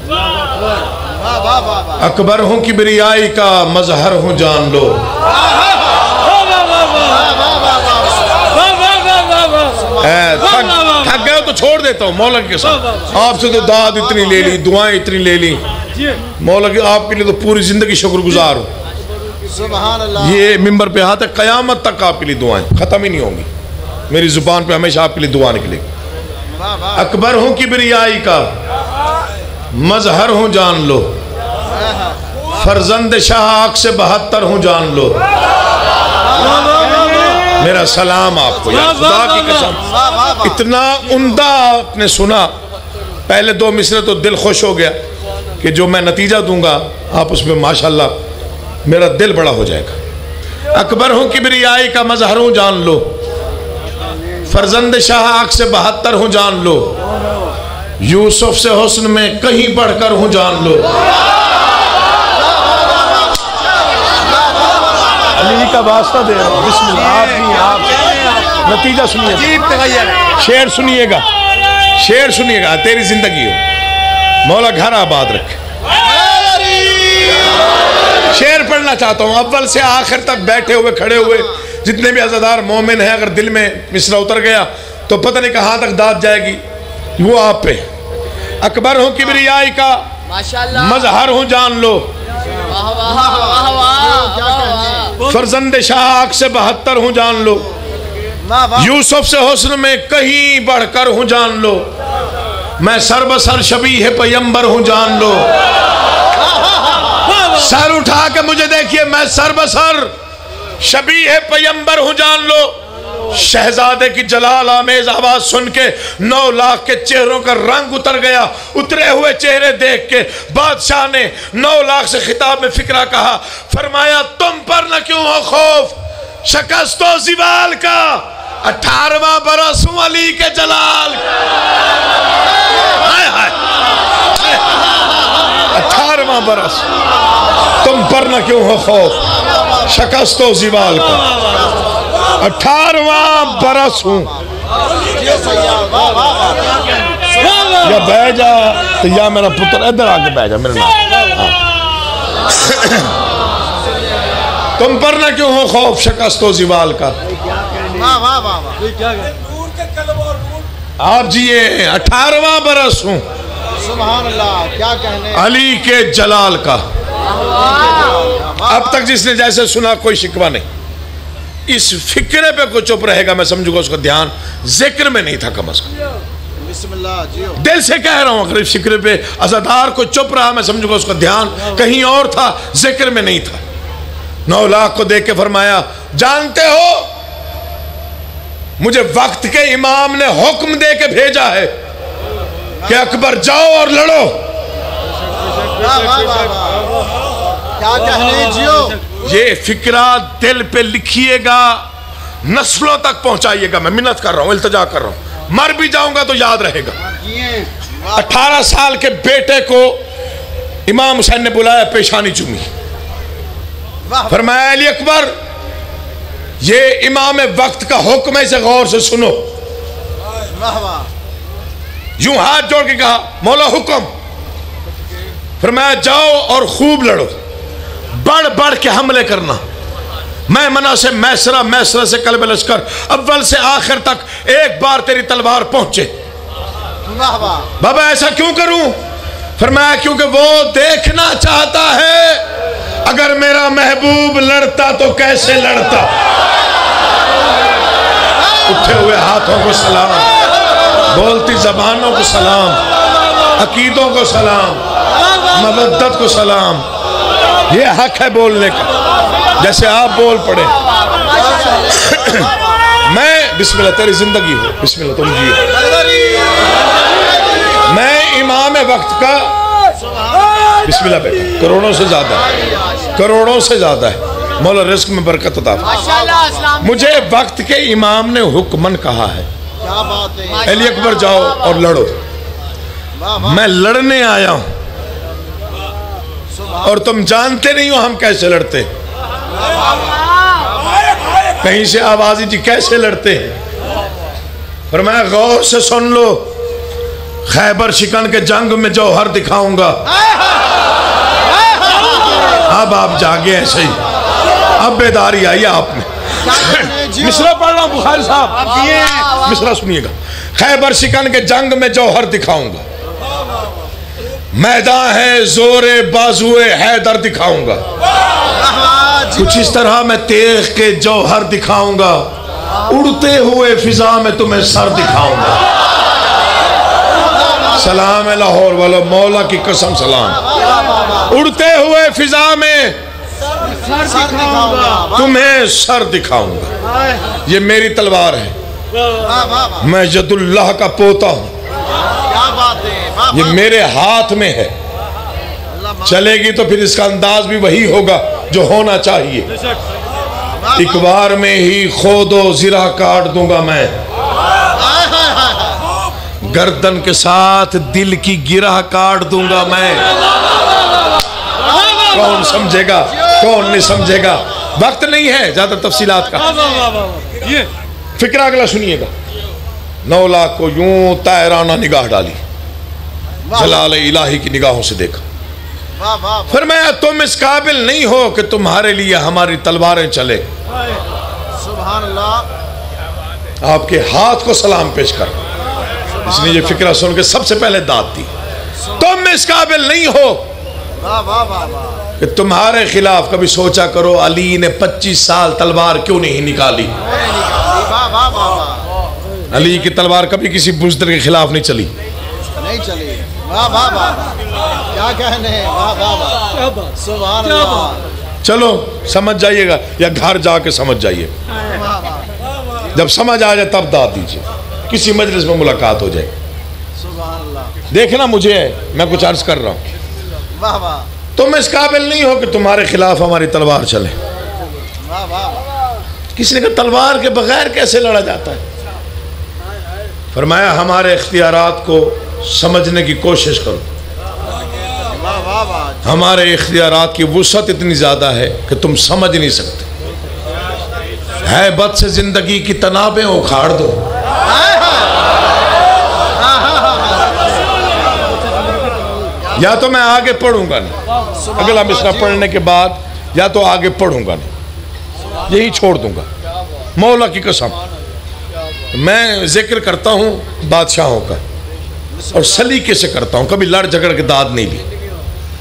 اکبر ہوں کبریائی کا مظہر ہوں جان لو۔ تھک گئے تو چھوڑ دیتا ہوں مولا کے ساتھ، آپ سے تو داد اتنی لے لی، دعائیں اتنی لے لی، مولا کی آپ کے لیے تو پوری زندگی شکر گزار ہوں۔ یہ ممبر پہ ہاتھ ہے، قیامت تک آپ کے لیے دعائیں ختم ہی نہیں ہوں گی، میری زبان پہ ہمیشہ آپ کے لیے دعا نکلے گی۔ اکبر ہوں کبریائی کا مظہر ہوں جان لو، فرزند شاہ آنکھ سے 72 ہوں جان لو۔ میرا سلام آپ کو، یا خدا کی قسم اتنا عمدہ آپ نے سنا، پہلے 2 مصرے تو دل خوش ہو گیا کہ جو میں نتیجہ دوں گا آپ اس میں ماشاءاللہ میرا دل بڑا ہو جائے گا۔ اکبر ہوں کبریائی کا مظہر ہوں جان لو، فرزند شاہ آنکھ سے 72 ہوں جان لو، یوسف سے حسن میں کہیں بڑھ کر ہوں جان لو۔ علی کا واسطہ دے رہا ہوں، بسم اللہ۔ آپ نتیجہ سنیے گا، شعر سنیے گا، شعر سنیے گا، تیری زندگی ہو، مولا گھر آباد رکھے۔ شعر پڑھنا چاہتا ہوں، اول سے آخر تک بیٹھے ہوئے کھڑے ہوئے جتنے بھی عزادار مومن ہیں، اگر دل میں مصرع اتر گیا تو پتہ نہیں کہاں تک داد جائے گی، وہ آپ پہ۔ اکبر ہوں کبریائی کا مظہر ہوں جان لو، فرزند شاہ آنکھ سے 72 ہوں جان لو، یوسف سے حسن میں کہیں بڑھ کر ہوں جان لو، میں سر بسر شبیہ پیمبر ہوں جان لو۔ سر اٹھا کے مجھے دیکھیے، میں سر بسر شبیہ پیمبر ہوں جان لو۔ شہزادے کی جلال آمیز آواز سن کے 9 لاکھ کے چہروں کا رنگ اتر گیا۔ اترے ہوئے چہرے دیکھ کے بادشاہ نے 9 لاکھ سے خطاب میں فکرہ کہا، فرمایا تم پر نہ کیوں ہو خوف شکست و زوال کا، 18واں برس ہوں علی کے جلال کا۔ 18واں برس، تم پر نہ کیوں ہو خوف شکست و زوال کا، 18واں برس ہوں۔ یا بہ جا تو یا میرا پتر ادھر آگے بہ جا، میرے نام تم پر نہ کیوں ہو خوف شکست و زوال کا۔ آپ جیے 18واں برس ہوں سبحان اللہ، کیا کہنے علی کے جلال کا۔ اب تک جس نے جیسے سنا کوئی شکوہ نہیں، اس فکرے پہ کوئی چپ رہے گا میں سمجھوں گا اس کا دھیان ذکر میں نہیں تھا کم از کم. بسم اللہ جیو. دل سے کہہ رہا ہوں، اگر اس فکرے پہ عزادار کو چپ رہا میں سمجھوں گا اس کا دھیان کہیں اور تھا، ذکر میں نہیں تھا. 9 لاکھ کو دیکھ کے فرمایا جانتے ہو مجھے وقت کے امام نے حکم دے کے بھیجا ہے کہ اکبر جاؤ اور لڑو. کیا کہنے جیو. یہ فکرہ دل پہ لکھیے گا، نسلوں تک پہنچائیے گا. میں منت کر رہا ہوں، التجا کر رہا ہوں، مر بھی جاؤں گا تو یاد رہے گا. 18 سال کے بیٹے کو امام حسین نے بلایا، پیشانی چومی، فرمایا علی اکبر یہ امام وقت کا حکم ہے، اسے غور سے سنو. یوں ہاتھ جوڑ کے کہا مولا حکم. فرمایا جاؤ اور خوب لڑو، بڑھ بڑھ کے حملے کرنا، میں منع سے میسرہ، میسرہ سے قلب لشکر، اول سے آخر تک ایک بار تیری تلوار پہنچے. بابا ایسا کیوں کروں؟ فرمایا کیونکہ وہ دیکھنا چاہتا ہے اگر میرا محبوب لڑتا تو کیسے لڑتا. اٹھے ہوئے ہاتھوں کو سلام، بولتی زبانوں کو سلام، عقیدوں کو سلام، مودت کو سلام. یہ حق ہے بولنے کا، جیسے آپ بول پڑے. میں بسم اللہ تیری زندگی ہو، بسم اللہ تم جیو. میں امام وقت کا بسم اللہ بیٹا کروڑوں سے زیادہ ہے، کروڑوں سے زیادہ ہے. مولا رزق میں برکت عطا فرمائے. مجھے وقت کے امام نے حکمن کہا ہے علی اکبر جاؤ اور لڑو. میں لڑنے آیا ہوں اور تم جانتے نہیں ہو ہم کیسے لڑتے. کہیں سے آوازی جی کیسے لڑتے ہیں. فرمایا غور سے سن لو، خیبر شکن کے جنگ میں جوہر دکھاؤں گا. اب آپ جاگے ہیں صحیح، اب بیداری آئی آپ میں. مصرع پڑھ رہا ہوں بخاری صاحب، مصرع سنیے گا. خیبر شکن کے جنگ میں جوہر دکھاؤں گا، میدان ہے زور بازوئے حیدر دکھاؤں گا. کچھ اس طرح میں تیغ کے جوہر دکھاؤں گا، اڑتے ہوئے فضا میں تمہیں سر دکھاؤں گا. سلام لاہور والو، مولا کی قسم سلام. اڑتے ہوئے فضا میں تمہیں سر دکھاؤں گا. یہ میری تلوار ہے، میں ید اللہ کا پوتا ہوں، یہ میرے ہاتھ میں ہے. چلے گی تو پھر اس کا انداز بھی وہی ہوگا جو ہونا چاہیے. ایک بار میں ہی خود و زرہ کاٹ دوں گا میں، گردن کے ساتھ دل کی گرہ کاٹ دوں گا میں. کون سمجھے گا کون نہیں سمجھے گا، وقت نہیں ہے زیادہ تفصیلات کا. فکرہ اگلا سنیے گا. 9 لاکھ کو یوں طائرانہ نگاہ ڈالی، جلال الہی کی نگاہوں سے دیکھا. فرمایا تم اس قابل نہیں ہو کہ تمہارے لیے ہماری تلواریں چلے. سبحان اللہ. آپ کے ہاتھ کو سلام پیش کر، اس نے یہ فکرہ سن کے سب سے پہلے داد دی. تم اس قابل نہیں ہو کہ تمہارے خلاف. کبھی سوچا کرو علی نے 25 سال تلوار کیوں نہیں نکالی. علی کی تلوار کبھی کسی بزدل کے خلاف نہیں چلی. نہیں چلی. کیا کہنے. سبحان اللہ. چلو سمجھ جائیے گا یا گھر جا کے سمجھ جائیے. جب سمجھ آ جائے تب داد دیجیے، کسی مجلس میں ملاقات ہو جائے. سبحان اللہ. دیکھنا مجھے ہے، میں کچھ عرض کر رہا ہوں. تم اس قابل نہیں ہو کہ تمہارے خلاف ہماری تلوار چلے. کسی نے کہا تلوار کے بغیر کیسے لڑا جاتا ہے. فرمایا ہمارے اختیارات کو سمجھنے کی کوشش کرو. ہمارے اختیارات کی وسعت اتنی زیادہ ہے کہ تم سمجھ نہیں سکتے. ہیبت سے زندگی کی تنابیں اکھاڑ دو. یا تو میں آگے پڑھوں گا نہیں، اگلا مصرع پڑھنے کے بعد یا تو آگے پڑھوں گا نہیں، یہی چھوڑ دوں گا. مولا کی قسم میں ذکر کرتا ہوں بادشاہوں کا اور سلیقے سے کرتا ہوں، کبھی لڑ جھگڑ کے داد نہیں لی.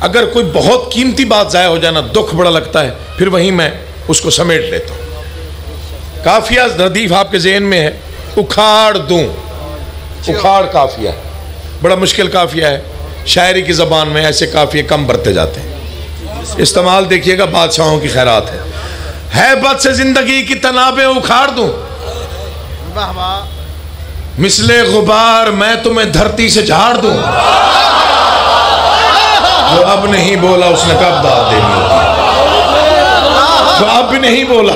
اگر کوئی بہت قیمتی بات ضائع ہو جانا دکھ بڑا لگتا ہے، پھر وہیں میں اس کو سمیٹ لیتا ہوں۔ قافیہ ردیف آپ کے ذہن میں ہے، اکھاڑ دوں، اکھاڑ قافیہ بڑا مشکل قافیہ ہے، شاعری کی زبان میں ایسے قافیے کم برتے جاتے ہیں، استعمال دیکھیے گا، بادشاہوں کی خیرات ہے۔ ہیبت سے زندگی کی تنابیں اکھاڑ دوں، واہ واہ مثل غبار میں تمہیں دھرتی سے جھاڑ دوں، جو اب نہیں بولا اس نے کب داد دینی ہوتی، جو اب بھی نہیں بولا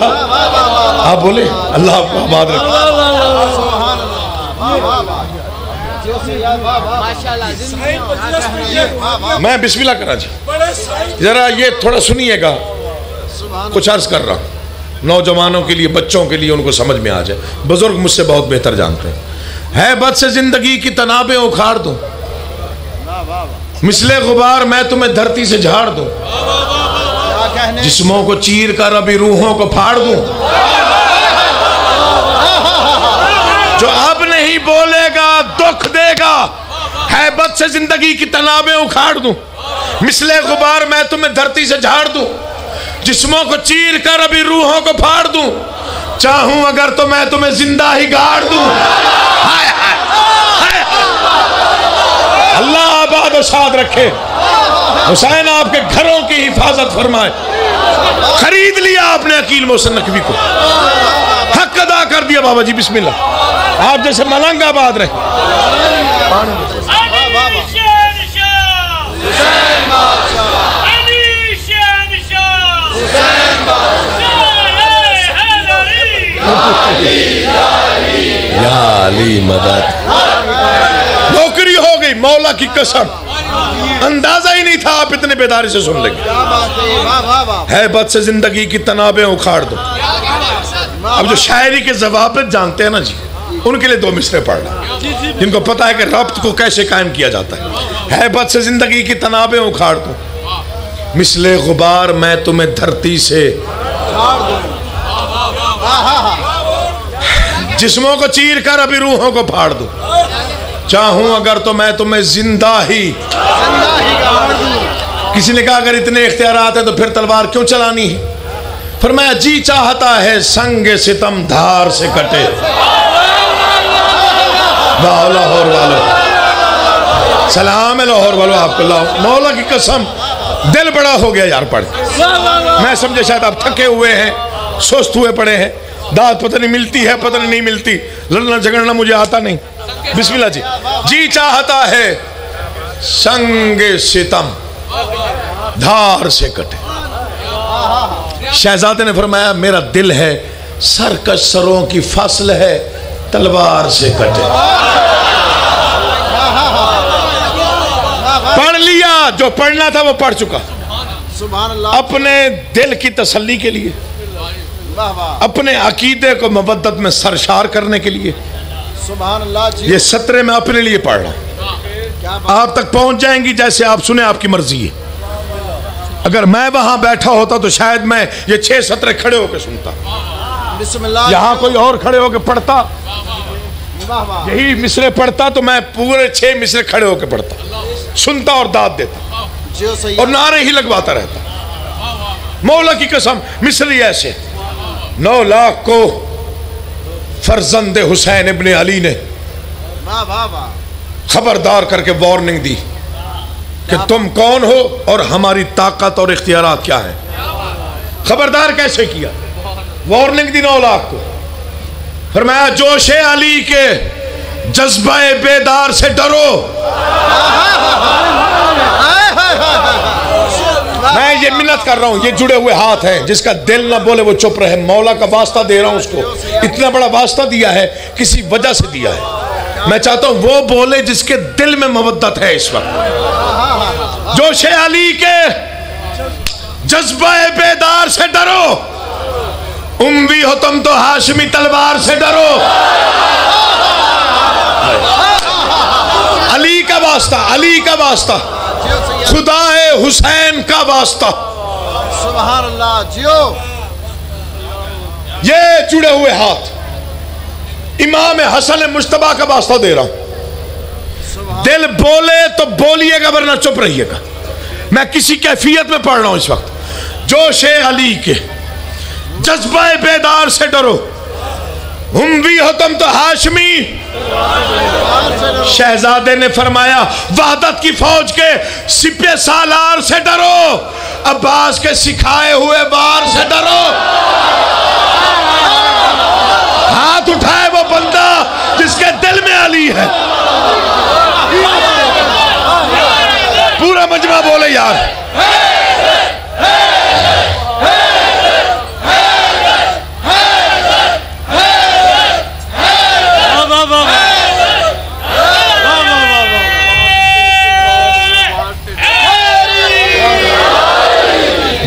آپ بولے، اللہ آپ کو آباد رکھے۔ سبحان اللہ واہ واہ واہ جیو سیاد واہ واہ ماشاءاللہ زندگی میں بسم اللہ کرا جی، ذرا یہ تھوڑا سنیے گا، کچھ عرض کر رہا ہوں نوجوانوں کے لیے، بچوں کے لیے، ان کو سمجھ میں آ جائے، بزرگ مجھ سے بہت بہتر جانتے ہیں۔ ہیبت سے زندگی کی تنابیں اکھاڑ دوں، مثل غبار میں تمہیں دھرتی سے جھاڑ دوں، کیا کہنے جسموں کو چیر کر ابھی روحوں کو پھاڑ دوں، جو اب نہیں بولے گا دکھ دے گا، ہیبت سے زندگی کی تنابیں اکھاڑ دوں، مثل غبار میں تمہیں دھرتی سے جھاڑ دوں، جسموں کو چیر کر ابھی روحوں کو پھاڑ دوں، چاہوں اگر تو میں تمہیں زندہ ہی گاڑ دوں۔ ہائے ہائے ہائے، اللہ آباد و شاد رکھے، حسین آپ کے گھروں کی حفاظت فرمائے۔ خرید لیا آپ نے عقیل محسن نقوی کو، حق ادا کر دیا بابا جی، بسم اللہ، آپ جیسے ملنگ آباد رہے۔ یا علی مدد، نوکری ہو گئی، مولا کی قسم، اندازہ ہی نہیں تھا آپ اتنے بیداری سے سن لیں گے۔ کیا بات ہے واہ واہ واہ ہیبت سے زندگی کی تنابیں اکھاڑ دو۔ اب جو شاعری کے ضوابط جانتے ہیں نا جی، ان کے لیے دو مصرے پڑھ رہا، جن کو پتا ہے کہ ربط کو کیسے قائم کیا جاتا ہے۔ ہیبت سے زندگی کی تنابیں اکھاڑ دو، مثل غبار میں تمہیں دھرتی سے، جسموں کو چیر کر ابھی روحوں کو پھاڑ دو، چاہوں اگر تو میں تمہیں زندہ ہی۔ کسی نے کہا اگر اتنے اختیارات ہیں تو پھر تلوار کیوں چلانی ہے؟ فرمایا جی چاہتا ہے سنگ ستم دھار سے کٹے۔ واہ لاہور والو، سلام ہے لاہور والو آپ کو، مولا کی قسم دل بڑا ہو گیا یار پڑھ، میں سمجھے شاید آپ تھکے ہوئے ہیں، سست ہوئے پڑے ہیں، داد پتہ نہیں ملتی ہے، پتہ نہیں ملتی، لڑنا جھگڑنا مجھے آتا نہیں۔ بسم اللہ جی، جی چاہتا ہے سنگ ستم دھار سے کٹے۔ شہزادے نے فرمایا میرا دل ہے سرکش سروں کی فصل ہے، تلوار سے کٹے۔ پڑھ لیا، جو پڑھنا تھا وہ پڑھ چکا، سبحان اللہ اپنے دل کی تسلی کے لیے، واہ واہ اپنے عقیدے کو مودت میں سرشار کرنے کے لیے، سبحان اللہ جی یہ سطرے میں اپنے لیے پڑھ رہا ہوں۔ کیا بات آپ تک پہنچ جائیں گی جیسے آپ سنیں، آپ کی مرضی ہے۔ اگر میں وہاں بیٹھا ہوتا تو شاید میں یہ 6 سطرے کھڑے ہو کے سنتا، بسم اللہ یہاں کوئی اور کھڑے ہو کے پڑھتا، واہ واہ یہی مصرے پڑھتا تو میں پورے 6 مصرے کھڑے ہو کے پڑھتا، سنتا اور داد دیتا جیو سید اور نعرے ہی لگواتا رہتا۔ مولا کی قسم مصری ایسے 9 لاکھ کو فرزند حسین ابن علی نے واہ واہ واہ خبردار کر کے وارننگ دی کہ تم کون ہو اور ہماری طاقت اور اختیارات کیا ہیں۔ خبردار کیسے کیا؟ وارننگ دی 9 لاکھ کو، فرمایا جوش علی کے جذبہ بیدار سے ڈرو۔ میں یہ منت کر رہا ہوں، یہ جڑے ہوئے ہاتھ ہیں، جس کا دل نہ بولے وہ چپ رہے، مولا کا واسطہ دے رہا ہوں اس کو، اتنا بڑا واسطہ دیا ہے کسی وجہ سے دیا ہے، میں چاہتا ہوں وہ بولے جس کے دل میں مودت ہے اس وقت۔ جوش علی کے جذبہ بیدار سے ڈرو، اموی ہو تم تو ہاشمی تلوار سے ڈرو۔ علی کا واسطہ، علی کا واسطہ، خدا حسین کا واسطہ، سبحان اللہ جیو یہ جڑے ہوئے ہاتھ امام حسن مجتبیٰ کا واسطہ دے رہا ہوں۔ دل بولے تو بولیے گا ورنہ چپ رہیے گا، میں کسی کیفیت میں پڑھ رہا ہوں اس وقت. جوش علی کے جذبہ بیدار سے ڈرو، ہم بھی ہو تم تو ہاشمی. شہزادے نے فرمایا وحدت کی فوج کے سپہ سالار سے ڈرو، عباس کے سکھائے ہوئے وار سے ڈرو. ہاتھ اٹھائے وہ بندہ جس کے دل میں علی ہے. پورا مجمع بولے یار.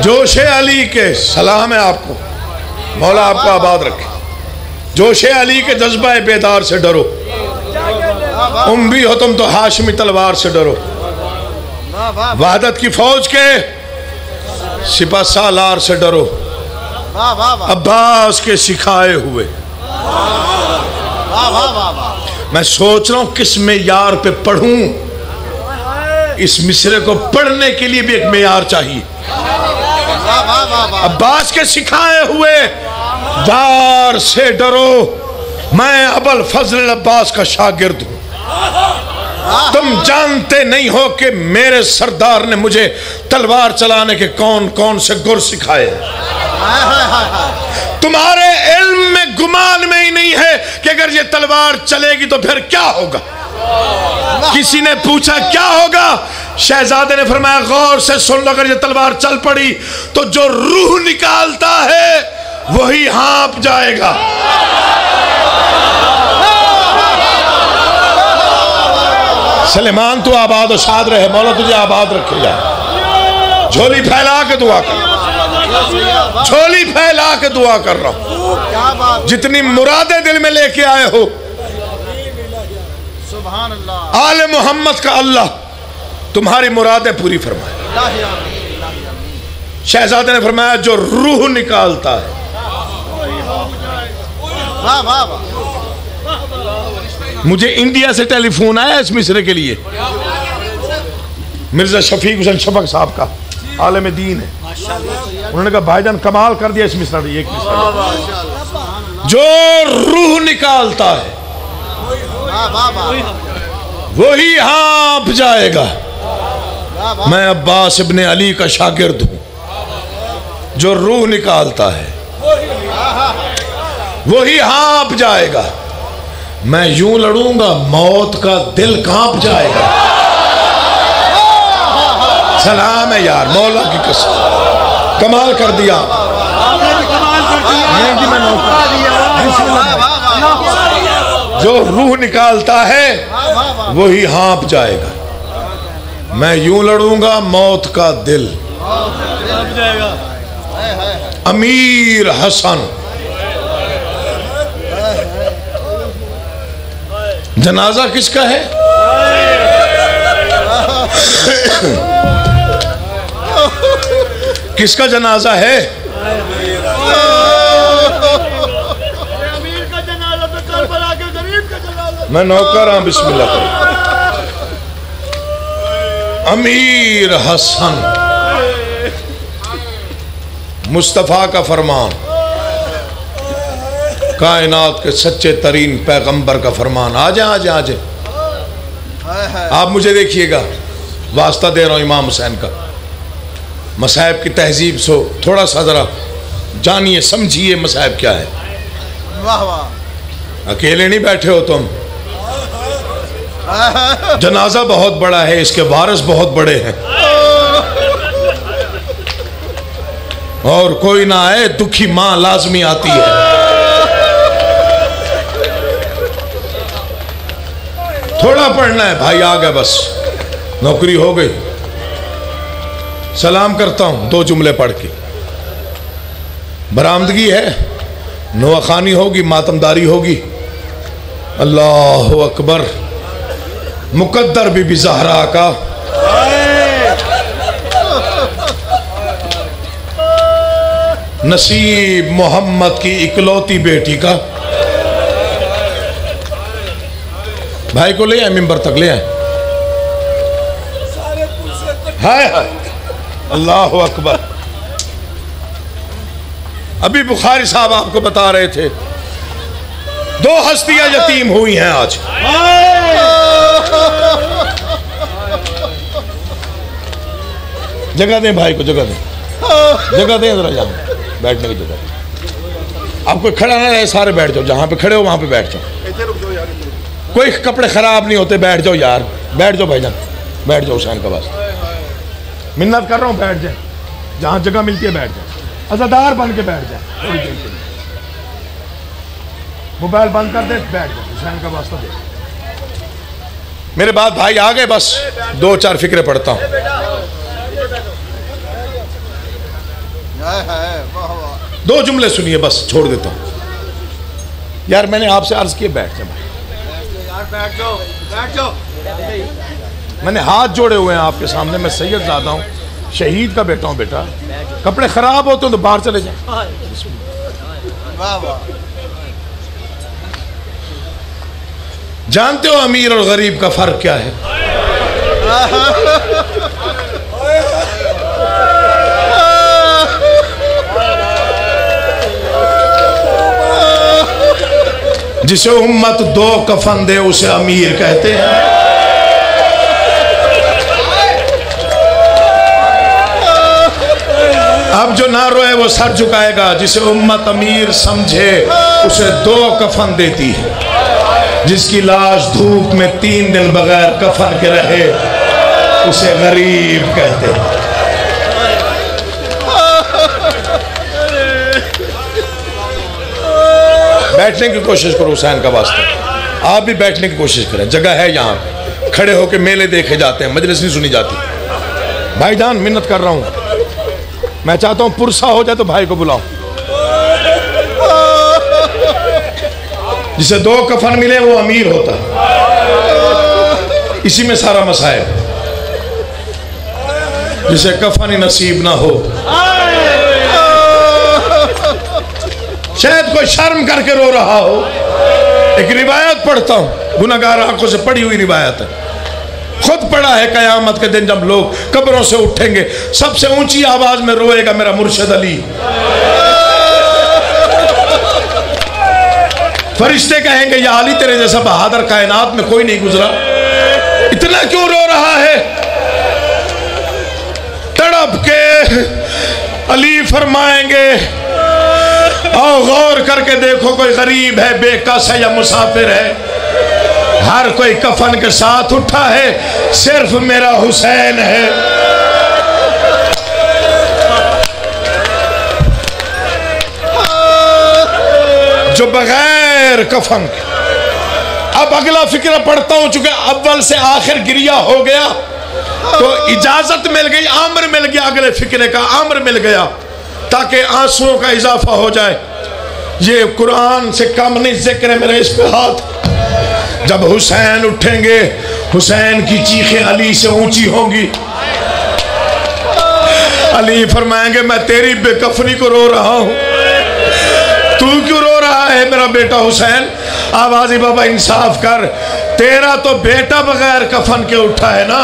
جوش علی کے سلام ہے آپ کو، مولا آپ کو آباد رکھے. جوش علی کے جذبہ بیدار سے ڈرو، بھی ہو تم تو ہاشمی تلوار سے ڈرو. وحدت کی فوج کے سپہ سالار سے ڈرو، عباس کے سکھائے ہوئے. میں سوچ رہا ہوں کس معیار پہ پڑھوں. اس مصرے کو پڑھنے کے لیے بھی ایک معیار چاہیے. عباس کے سکھائے ہوئے وار سے ڈرو، میں ابوالفضل عباس کا شاگرد ہوں. تم جانتے نہیں ہو کہ میرے سردار نے مجھے تلوار چلانے کے کون کون سے گر سکھائے. تمہارے علم میں گمان میں ہی نہیں ہے کہ اگر یہ تلوار چلے گی تو پھر کیا ہوگا. کسی نے پوچھا کیا ہوگا؟ شہزادے نے فرمایا غور سے سن لو، اگر یہ تلوار چل پڑی تو جو روح نکالتا ہے وہی ہانپ جائے گا. سلیمان تو آباد و شاد رہے، مولا تجھے آباد رکھے جائے. جھولی پھیلا کے دعا کر رہا ہوں، جھولی پھیلا کے دعا کر رہا ہوں. جتنی مرادیں دل میں لے کے آئے ہو، آل محمد کا اللہ تمہاری مرادیں پوری فرمائے. شہزادے نے فرمایا جو روح نکالتا ہے. مجھے انڈیا سے ٹیلی فون آیا اس مصرے کے لیے، مرزا شفیق حسین شفق صاحب کا، عالم دین ہے. انہوں نے کہا بھائی جان کمال کر دیا اس مصرے میں. ایک مصرے جو روح نکالتا ہے وہی ہانپ جائے گا. میں عباس ابن علی کا شاگرد ہوں. جو روح نکالتا ہے وہی ہانپ جائے گا. میں یوں لڑوں گا موت کا دل کانپ جائے گا. سلام ہے یار، مولا کی قسم کمال کر دیا. جو روح نکالتا ہے وہی ہانپ جائے گا. میں یوں لڑوں گا موت کا دل. امیر حسن جنازہ کس کا ہے؟ کس کا جنازہ ہے؟ میں نوکر ہوں، بسم اللہ کریں. امیر حسن مصطفیٰ کا فرمان، کائنات کے سچے ترین پیغمبر کا فرمان. آ جائیں آ جائیں آ جائیں. آپ مجھے دیکھیے گا، واسطہ دے رہا ہوں امام حسین کا. مصائب کی تہذیب سو تھوڑا سا ذرا جانیے سمجھیے مصائب کیا ہے. اکیلے نہیں بیٹھے ہو تم. جنازہ بہت بڑا ہے، اس کے وارث بہت بڑے ہیں. اور کوئی نہ آئے، دکھی ماں لازمی آتی ہے. تھوڑا پڑھنا ہے بھائی، آ گئے بس، نوکری ہو گئی. سلام کرتا ہوں 2 جملے پڑھ کے. برآمدگی ہے، نواخانی ہوگی، ماتمداری ہوگی. اللہ اکبر. مقدر بی بی زہرا کا نصیب محمد کی اکلوتی بیٹی کا. بھائی کو لے آئے، ممبر تک لے آئے. ہائے ہائے اللہ اکبر. ابھی بخاری صاحب آپ کو بتا رہے تھے 2 ہستیاں یتیم ہوئی ہیں آج. جگہ دیں بھائی کو, جگہ دیں ذرا, جاؤ بیٹھنے کی جگہ. آپ کوئی کھڑا نہ رہے, سارے بیٹھ جاؤ, جہاں پہ کھڑے ہو وہاں پہ بیٹھ جاؤ. کوئی کپڑے خراب نہیں ہوتے, بیٹھ جاؤ یار, بیٹھ جاؤ بھائی جان, بیٹھ جاؤ. حسین کا واسطہ منت کر رہا ہوں, بیٹھ جائیں, جہاں جگہ ملتی ہے بیٹھ جائیں, عزادار بن کے بیٹھ جائیں. موبائل بند کر دے, بیٹھ جائیں, حسین کا واسطہ دے. میرے بعد بھائی آ گئے, بس 2-4 فکرے پڑھتا ہوں. دو جملے سنیے بس, چھوڑ دیتا ہوں. یار میں نے آپ سے عرض کیا بیٹھ جائیں بھائی, میں نے ہاتھ جوڑے ہوئے ہیں آپ کے سامنے. میں سید زادہ ہوں, شہید کا بیٹا ہوں. بیٹا کپڑے خراب ہوتے ہیں تو باہر چلے جائیں. جانتے ہو امیر اور غریب کا فرق کیا ہے؟ جسے امت 2 کفن دے اسے امیر کہتے ہیں. اب جو نہ روئے وہ سر جھکائے گا. جسے امت امیر سمجھے اسے 2 کفن دیتی ہے. جس کی لاش دھوپ میں 3 دن بغیر کفن کے رہے اسے غریب کہتے ہیں. بیٹھنے کی کوشش کرو حسین کا واسطہ, آپ بھی بیٹھنے کی کوشش کریں. جگہ ہے یہاں, کھڑے ہو کے میلے دیکھے جاتے ہیں, مجلس نہیں سنی جاتی. بھائی جان منت کر رہا ہوں, میں چاہتا ہوں پرسا ہو جائے تو بھائی کو بلاؤ. جسے 2 کفن ملے وہ امیر ہوتا. اسی میں سارا مسائل. جسے کفن ہی نصیب نہ ہو, شاید کوئی شرم کر کے رو رہا ہو. ایک روایت پڑھتا ہوں, گناہگار آنکھوں سے پڑھی ہوئی روایت ہے. خود پڑھا ہے قیامت کے دن جب لوگ قبروں سے اٹھیں گے, سب سے اونچی آواز میں روئے گا میرا مرشد علی. فرشتے کہیں گے یا علی تیرے جیسا بہادر کائنات میں کوئی نہیں گزرا, اتنا کیوں رو رہا ہے؟ تڑپ کے علی فرمائیں گے آؤ غور کر کے دیکھو, کوئی غریب ہے, بے کس ہے یا مسافر ہے, ہر کوئی کفن کے ساتھ اٹھا ہے, صرف میرا حسین ہے. جو بغیر کفن کے. اب اگلا فکرہ پڑھتا ہوں, چونکہ اول سے آخر گریہ ہو گیا تو اجازت مل گئی, امر مل گیا, اگلے فکرے کا امر مل گیا تاکہ آنسوؤں کا اضافہ ہو جائے. یہ قرآن سے کم نہیں ذکر ہے میرے اس پہ ہاتھ. جب حسین اٹھیں گے, حسین کی چیخیں علی سے اونچی ہوں گی. علی فرمائیں گے میں تیری بے کفنی کو رو رہا ہوں, تو کیوں رو رہا ہے میرا بیٹا حسین؟ آوازی بابا انصاف کر, تیرا تو بیٹا بغیر کفن کے اٹھا ہے نا.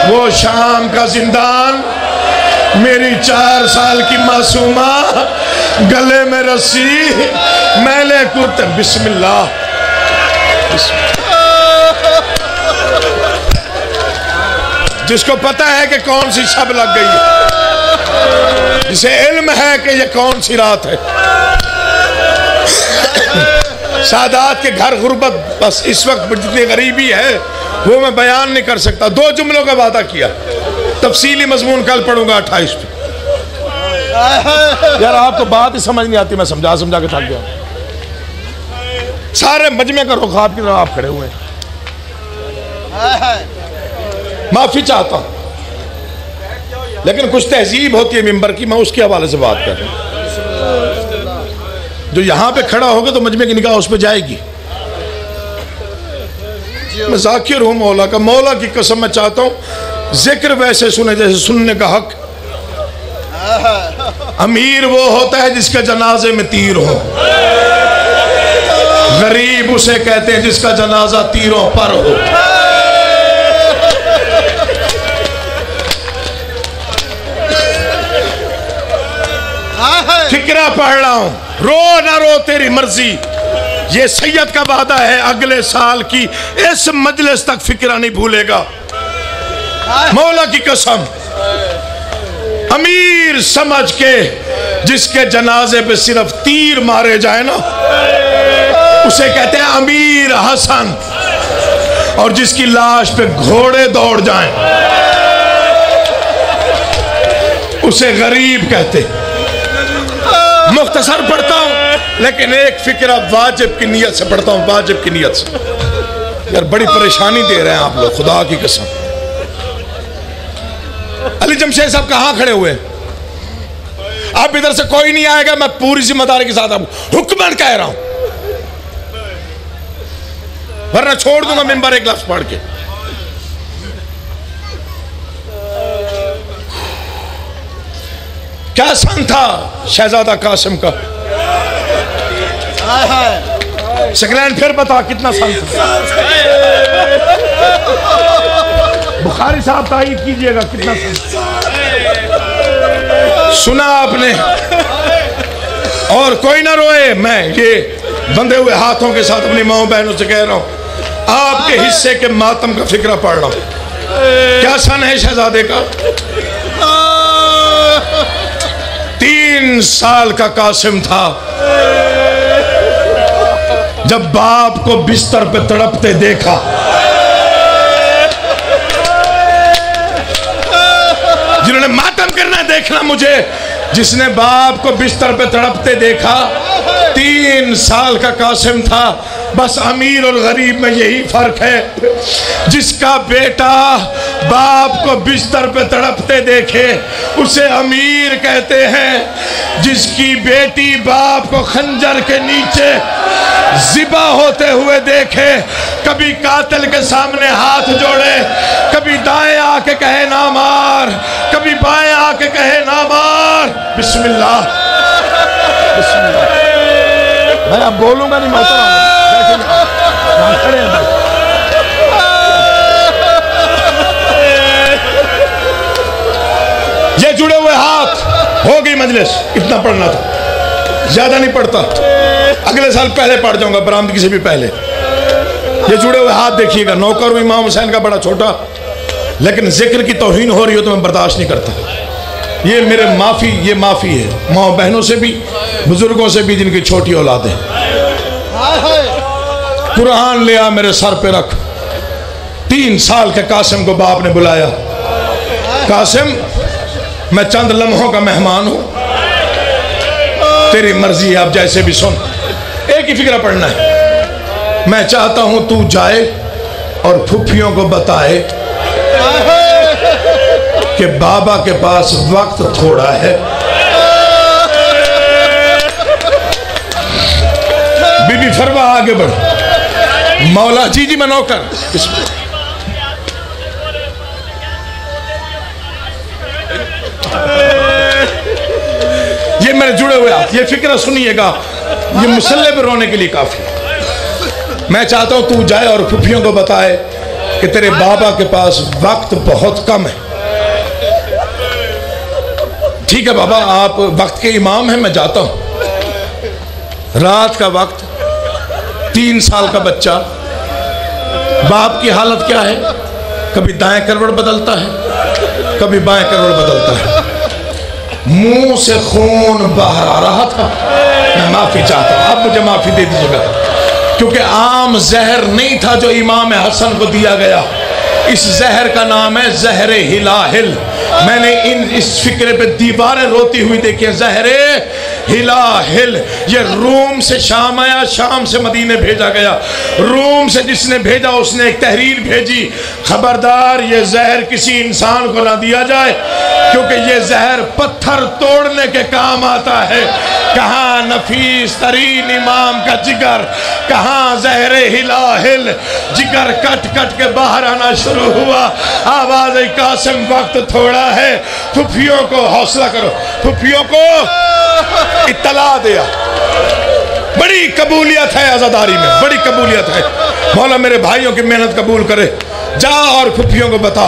وہ شام کا زندان, میری 4 سال کی معصومہ, گلے میں رسی, میلے کرتے. بسم اللہ. جس کو پتہ ہے کہ کون سی شب لگ گئی ہے, جسے علم ہے کہ یہ کون سی رات ہے. سادات کے گھر غربت, بس اس وقت جتنی غریبی ہے وہ میں بیان نہیں کر سکتا. 2 جملوں کا وعدہ کیا, تفصیلی مضمون کل پڑھوں گا 28 پہ. یار آپ کو بات ہی سمجھ نہیں آتی, میں سمجھا کے تھک گیا. سارے مجمع کا رخاب کی طرح آپ کھڑے ہوئے ہیں. معافی چاہتا ہوں, لیکن کچھ تہذیب ہوتی ہے ممبر کی, میں اس کے حوالے سے بات کر رہا ہوں. جو یہاں پہ کھڑا ہوگا تو مجمع کی نگاہ اس پہ جائے گی. میں ذاکر ہوں مولا کا, مولا کی قسم میں چاہتا ہوں ذکر ویسے سنے جیسے سننے کا حق. امیر وہ ہوتا ہے جس کے جنازے میں تیر ہو, غریب اسے کہتے ہیں جس کا جنازہ تیروں پر ہو. فکرہ پڑھ رہا ہوں، رو نہ رو تیری مرضی، یہ سید کا وعدہ ہے اگلے سال کی اس مجلس تک فکرہ نہیں بھولے گا، مولا کی قسم۔ امیر سمجھ کے جس کے جنازے پہ صرف تیر مارے جائے نا اسے کہتے ہیں امیر حسن، اور جس کی لاش پہ گھوڑے دوڑ جائیں اسے غریب کہتے۔ مختصر پڑھتا ہوں لیکن ایک فکرہ واجب کی نیت سے پڑھتا ہوں، واجب کی نیت سے۔ یار بڑی پریشانی دے رہے ہیں آپ لوگ، خدا کی قسم۔ علی جمشید صاحب کہاں کھڑے ہوئے؟ اب ادھر سے کوئی نہیں آئے گا، میں پوری ذمہ داری کے ساتھ حکمن کہہ رہا ہوں، ورنہ چھوڑ دوں گا ممبر ایک لفظ پڑھ کے۔ کیا سن تھا شہزادہ قاسم کا؟ سکلین پھر بتا کتنا سن تھا؟ بخاری صاحب تائید کیجئے گا کتنا سن تھا؟ سنا آپ نے؟ اور کوئی نہ روئے، میں یہ بندھے ہوئے ہاتھوں کے ساتھ اپنی ماں بہنوں سے کہہ رہا ہوں، آپ کے حصے کے ماتم کا فکرہ پڑھ رہا ہوں۔ کیا سن ہے شہزادے کا؟ 3 سال کا قاسم تھا جب باپ کو بستر پہ تڑپتے دیکھا۔ جنہوں نے ماتم کرنا دیکھنا مجھے، جس نے باپ کو بستر پہ تڑپتے دیکھا، 3 سال کا قاسم تھا۔ بس امیر اور غریب میں یہی فرق ہے، جس کا بیٹا باپ کو بستر پہ تڑپتے دیکھے اسے امیر کہتے ہیں، جس کی بیٹی باپ کو خنجر کے نیچے ذبح ہوتے ہوئے دیکھے، کبھی قاتل کے سامنے ہاتھ جوڑے، کبھی دائیں آ کے کہے نہ مار، کبھی بائیں آ کے کہے نہ مار۔ بسم اللہ، بسم اللہ۔ میں اب بولوں گا نہیں، محترم یہ جڑے ہوئے ہاتھ، ہو گئی مجلس، اتنا پڑھنا تھا، زیادہ نہیں پڑھتا، اگلے سال پہلے پڑھ جاؤں گا، برآمدگی سے بھی پہلے۔ یہ جڑے ہوئے ہاتھ دیکھیے گا، نوکر ہوں امام حسین کا بڑا چھوٹا، لیکن ذکر کی توہین ہو رہی ہو تو میں برداشت نہیں کرتا۔ یہ میرے معافی، یہ معافی ہے ماں بہنوں سے بھی، بزرگوں سے بھی جن کی چھوٹی اولاد ہے۔ قرآن لیا میرے سر پہ رکھ۔ 3 سال کے قاسم کو باپ نے بلایا، قاسم میں چند لمحوں کا مہمان ہوں، تیری مرضی ہے، آپ جیسے بھی سن، ایک ہی فکرہ پڑھنا ہے۔ میں چاہتا ہوں تو جائے اور پھپھیوں کو بتائے کہ بابا کے پاس وقت تھوڑا ہے۔ بی بی فرما آگے بڑھ، مولا جی جی میں نوکر، بسم اللہ۔ یہ میرے جڑے ہوئے ہاتھ، یہ فکرہ سنیے گا، یہ مسلح پہ رونے کے لیے کافی۔ میں چاہتا ہوں تو جائے اور پھپھیوں کو بتائے کہ تیرے بابا کے پاس وقت بہت کم ہے۔ ٹھیک ہے بابا، آپ وقت کے امام ہیں، میں جاتا ہوں۔ رات کا وقت، 3 سال کا بچہ، باپ کی حالت کیا ہے؟ کبھی دائیں کروڑ بدلتا ہے، کبھی بائیں کروڑ بدلتا ہے، منہ سے خون باہر آ رہا تھا۔ میں معافی چاہتا ہوں، آپ مجھے معافی دے دیجیے گا، کیونکہ عام زہر نہیں تھا جو امام حسن کو دیا گیا، اس زہر کا نام ہے زہر ہلاہل۔ میں نے اس فکرے پہ دیواریں روتی ہوئی دیکھی ہیں، زہر ہلاہل۔ یہ روم سے شام آیا، شام سے مدینے بھیجا گیا، روم سے جس نے بھیجا اس نے ایک تحریر بھیجی، خبردار یہ زہر کسی انسان کو نہ دیا جائے، کیونکہ یہ زہر پتھر توڑنے کے کام آتا ہے۔ کہاں نفیس ترین امام کا جگر، کہاں زہر ہلاہل، جگر کٹ کٹ کے باہر آنا شروع ہوا۔ آواز قاسم وقت تھوڑا ہے، پھپھیوں کو حوصلہ کرو، پھپھیوں کو اطلاع دیا۔ بڑی قبولیت ہے عزاداری میں، بڑی قبولیت ہے۔ مولا میرے بھائیوں کی محنت قبول کرے، جا اور پھپھیوں کو بتا۔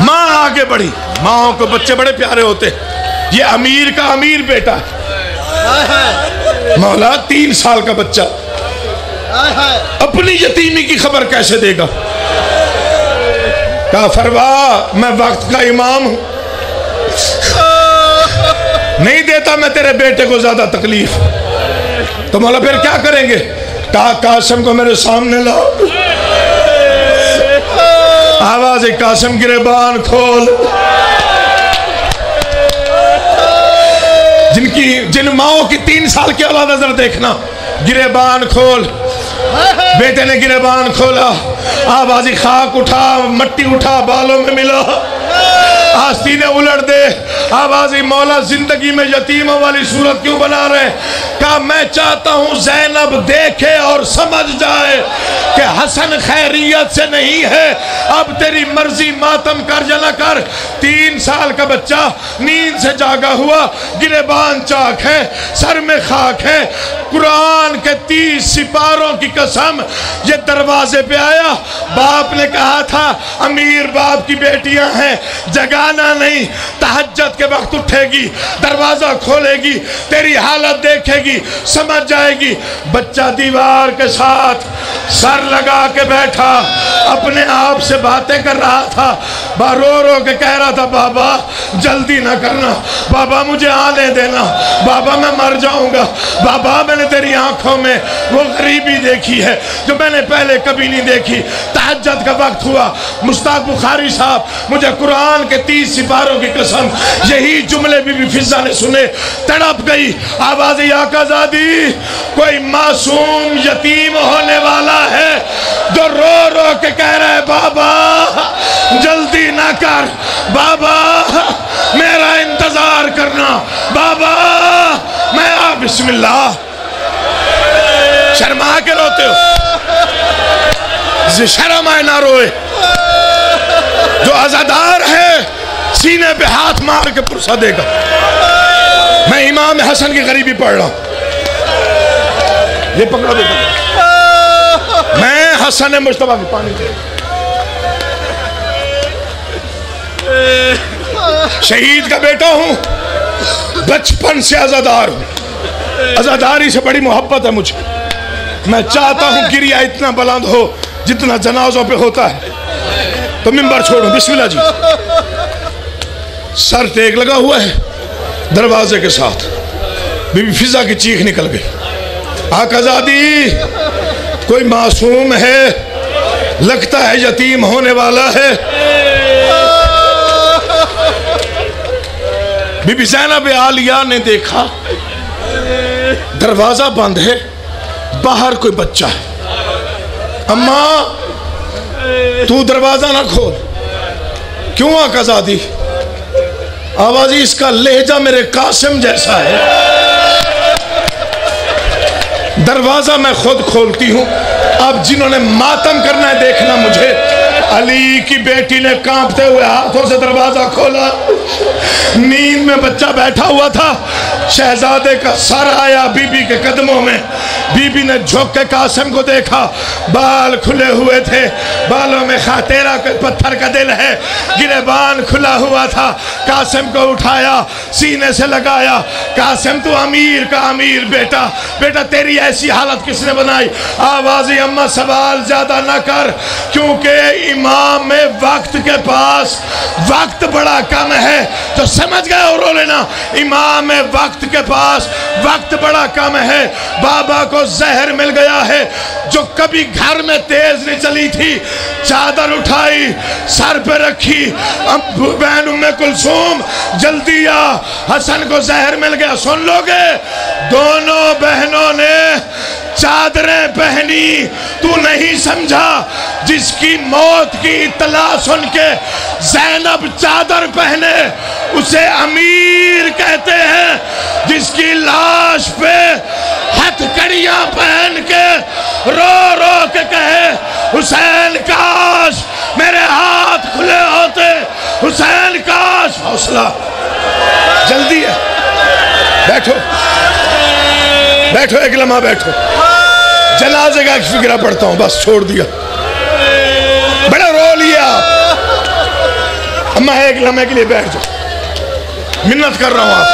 ماں آگے بڑھی، ماں کو بچے بڑے پیارے ہوتے، یہ امیر کا امیر بیٹا ہے۔ مولا 3 سال کا بچہ اپنی یتیمی کی خبر کیسے دے گا؟ کہا فروا میں وقت کا امام ہوں، نہیں دیتا میں تیرے بیٹے کو زیادہ تکلیف۔ تو مولا پھر کیا کریں گے؟ کہا قاسم کو میرے سامنے لاؤ۔ آواز قاسم گریبان کھول۔ جن ماؤں کی 3 سال کی اولاد نظر دیکھنا، گریبان کھول۔ بیٹے نے گریبان کھولا، آوازی خاک اٹھا، مٹی اٹھا، بالوں میں ملا، آستینے الٹ دے۔ آوازی مولا زندگی میں یتیموں والی صورت کیوں بنا رہے؟ کہا میں چاہتا ہوں زینب دیکھے اور سمجھ جائے کہ حسن خیریت سے نہیں ہے، اب تیری مرضی ماتم کر یا نہ کر۔ 3 سال کا بچہ نیند سے جاگا ہوا، گریبان چاک ہے، سر میں خاک ہے، قرآن کے 30 سپاروں کی قسم یہ دروازے پہ آیا۔ باپ نے کہا تھا امیر باپ کی بیٹیاں ہیں، جگانا نہیں، تہجد کے وقت اٹھے گی، دروازہ کھولے گی، تیری حالت دیکھے گی، سمجھ جائے گی۔ بچہ دیوار کے ساتھ سر لگا کے بیٹھا، اپنے آپ سے باتیں کر رہا تھا، رو رو کے کہہ رہا تھا بابا جلدی نہ کرنا، بابا مجھے آنے دینا، بابا میں مر جاؤں گا، بابا میں نے تیری آنکھوں میں وہ غریبی دیکھی ہے جو میں نے پہلے کبھی نہیں دیکھی۔ تہجد کا وقت ہوا، مشتاق بخاری صاحب مجھے قرآن کے 30 سپاروں کی قسم یہی جملے بی بی فضہ نے سنے، تڑپ گئی۔ آواز آقا زادی کوئی معصوم یتیم ہونے والا ہے جو رو رو کے کہہ رہا ہے بابا جلدی نہ کر، بابا میرا انتظار کرنا، بابا میں بسم اللہ۔ شرما کے روتے ہو؟ شرم آئے نہ روئے۔ جو عزادار ہے سینے پہ ہاتھ مار کے پرسہ دے گا۔ میں امام حسن کی غریبی پڑھ رہا ہوں، یہ پکڑو دے گا۔ میں حسن مجتبیٰ کی پانی دے، شہید کا بیٹا ہوں، بچپن سے عزادار ہوں، عزاداری سے بڑی محبت ہے مجھے۔ میں چاہتا ہوں گریہ اتنا بلند ہو جتنا جنازوں پہ ہوتا ہے۔ تو منبر چھوڑوں، بسم اللہ جی۔ سر ٹیک لگا ہوا ہے دروازے کے ساتھ، بی بی فضہ کی چیخ نکل گئی، آقا زادی کوئی معصوم ہے، لگتا ہے یتیم ہونے والا ہے۔ بی بی زینب عالیہ نے دیکھا دروازہ بند ہے، باہر کوئی بچہ ہے۔ اماں تو دروازہ نہ کھول۔ کیوں آقا زادی؟ آوازی اس کا لہجہ میرے قاسم جیسا ہے، دروازہ میں خود کھولتی ہوں۔ اب جنہوں نے ماتم کرنا ہے دیکھنا مجھے۔ علی کی بیٹی نے کانپتے ہوئے ہاتھوں سے دروازہ کھولا، نیند میں بچہ بیٹھا ہوا تھا، شہزادے کا سر آیا بی بی کے قدموں میں، بی بی نے جھک کے قاسم کو دیکھا، بال کھلے ہوئے تھے، بالوں میں خاتیرہ پتھر کا دل ہے، گریبان کھلا ہوا تھا۔ قاسم کو اٹھایا، سینے سے لگایا، قاسم تو امیر کا امیر بیٹا، بیٹا تیری ایسی حالت کس نے بنائی؟ آوازی اماں سوال زیادہ نہ کر، کیونکہ امام میں وقت کے پاس وقت بڑا کم ہے۔ تو سمجھ گئے اور رو لینا، امام میں وقت کے پاس وقت بڑا کم ہے۔ بابا کو زہر مل گیا ہے جو کبھی گھر میں تیز نہیں چلی تھی، چادر اٹھائی، سر پہ رکھی، بہن ام کلثوم جلدی آ، حسن کو زہر مل گیا۔ سن لو گے دونوں بہنوں نے چادریں پہنی، تو نہیں سمجھا؟ جس کی موت کی اطلاع سن کے زینب چادر پہنے اسے امیر کہتے ہیں، جس کی لاش پہ ہتھ کڑیاں پہن کے رو رو کے کہے حسین کاش میرے ہاتھ کھلے ہوتے، حسین کاش۔ حوصلہ، جلدی ہے، بیٹھو بیٹھو، ایک لمحہ بیٹھو، جنازے کا ایک فکرہ پڑھتا ہوں، بس چھوڑ دیا، بڑا رو لیا۔ اماں ایک لمحے کے لیے بیٹھ جاؤ۔ منت کر رہا ہوں آپ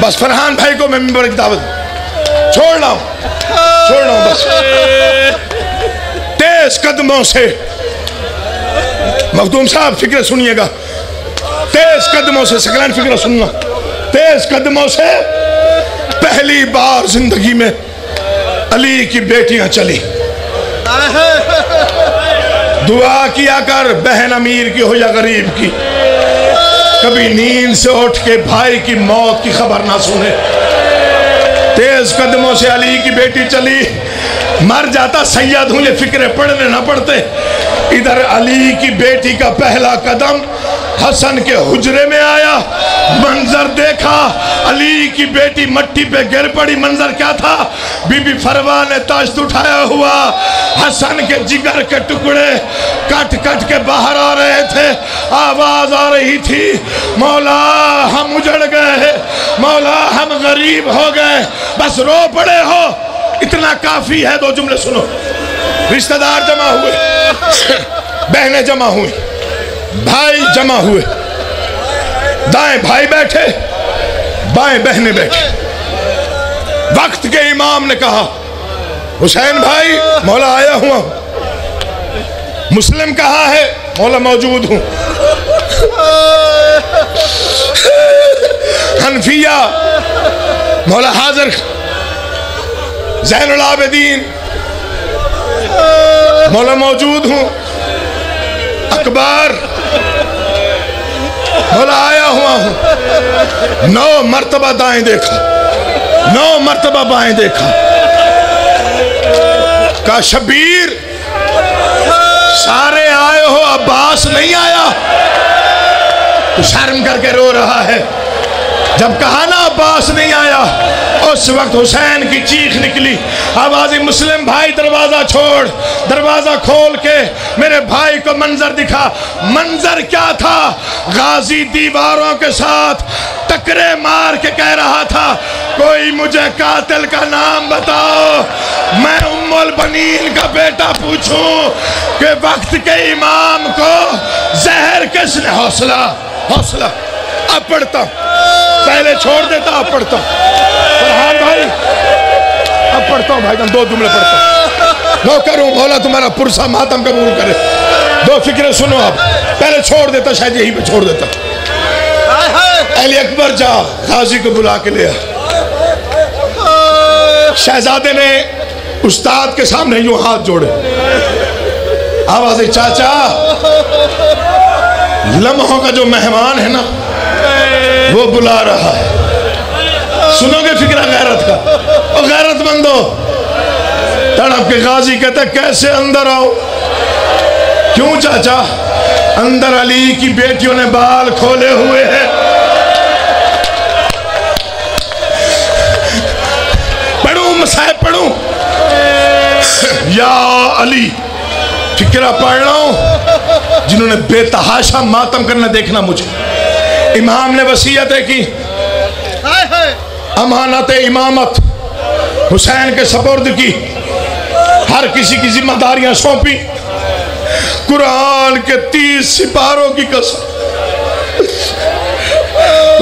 بس فرحان بھائی کو میں ممبر کی دعوت چھوڑ رہا ہوں بس تیز قدموں سے مخدوم صاحب فکر سنیے گا تیز قدموں سے سکلین فکر سننا تیز قدموں سے پہلی بار زندگی میں علی کی بیٹیاں چلی دعا کیا کر بہن امیر کی ہو یا غریب کی کبھی نیند سے اٹھ کے بھائی کی موت کی خبر نہ سنے تیز قدموں سے علی کی بیٹی چلی مر جاتا سید ہوں یہ فکریں پڑھنے نہ پڑتے ادھر علی کی بیٹی کا پہلا قدم حسن کے حجرے میں آیا منظر دیکھا علی کی بیٹی مٹی پہ گر پڑی منظر کیا تھا بی بی فروا نے تاشت اٹھایا ہوا حسن کے جگر کے ٹکڑے کٹ کٹ کے باہر آ رہے تھے آواز آ رہی تھی مولا ہم اجڑ گئے مولا ہم غریب ہو گئے بس رو پڑے ہو اتنا کافی ہے دو جملے سنو رشتہ دار جمع ہوئے بہنیں جمع ہوئی بھائی جمع ہوئے دائیں بھائی بیٹھے بائیں بہنیں بیٹھے وقت کے امام نے کہا حسین بھائی مولا آیا ہوا ہوں مسلم کہا ہے مولا موجود ہوں حنفیہ مولا حاضر زین العابدین مولا موجود ہوں اکبر مولا آیا ہوا ہوں 9 مرتبہ دائیں دیکھا 9 مرتبہ بائیں دیکھا کہا شبیر سارے آئے ہو عباس نہیں آیا تو شرم کر کے رو رہا ہے جب کہا نا عباس نہیں آیا اس وقت حسین کی چیخ نکلی آوازی مسلم بھائی دروازہ چھوڑ دروازہ کھول کے میرے بھائی کو منظر دکھا منظر کیا تھا غازی دیواروں کے ساتھ ٹکرے مار کے کہہ رہا تھا کوئی مجھے قاتل کا نام بتاؤ میں ام البنین کا بیٹا پوچھوں کہ وقت کے امام کو زہر کس نے حوصلہ اب پڑھتا ہوں پہلے چھوڑ دیتا اب پڑھتا ہوں فرحان بھائی اب پڑھتا ہوں بھائی جان 2 جملے پڑھتا ہوں نو کروں مولا تمہارا پرسہ ماتم قبول کرے 2 فکریں سنو آپ پہلے چھوڑ دیتا شاید یہی پہ چھوڑ دیتا علی اکبر جا غازی کو بلا کے لیا شہزادے نے استاد کے سامنے یوں ہاتھ جوڑے آوازیں چاچا لمحوں کا جو مہمان ہے نا وہ بلا رہا ہے سنو گے فکرہ غیرت کا او غیرت مندو تڑپ کے غازی کہتا ہے کیسے اندر آؤ کیوں چاچا اندر علی کی بیٹیوں نے بال کھولے ہوئے ہیں پڑھوں مسائب پڑھوں یا علی فکرہ پڑھ رہا ہوں جنہوں نے بے تحاشا ماتم کرنا دیکھنا مجھے امام نے وصیتیں کی امانت امامت حسین کے سپرد کی ہر کسی کی ذمہ داریاں سونپی قرآن کے 30 سپاروں کی قسم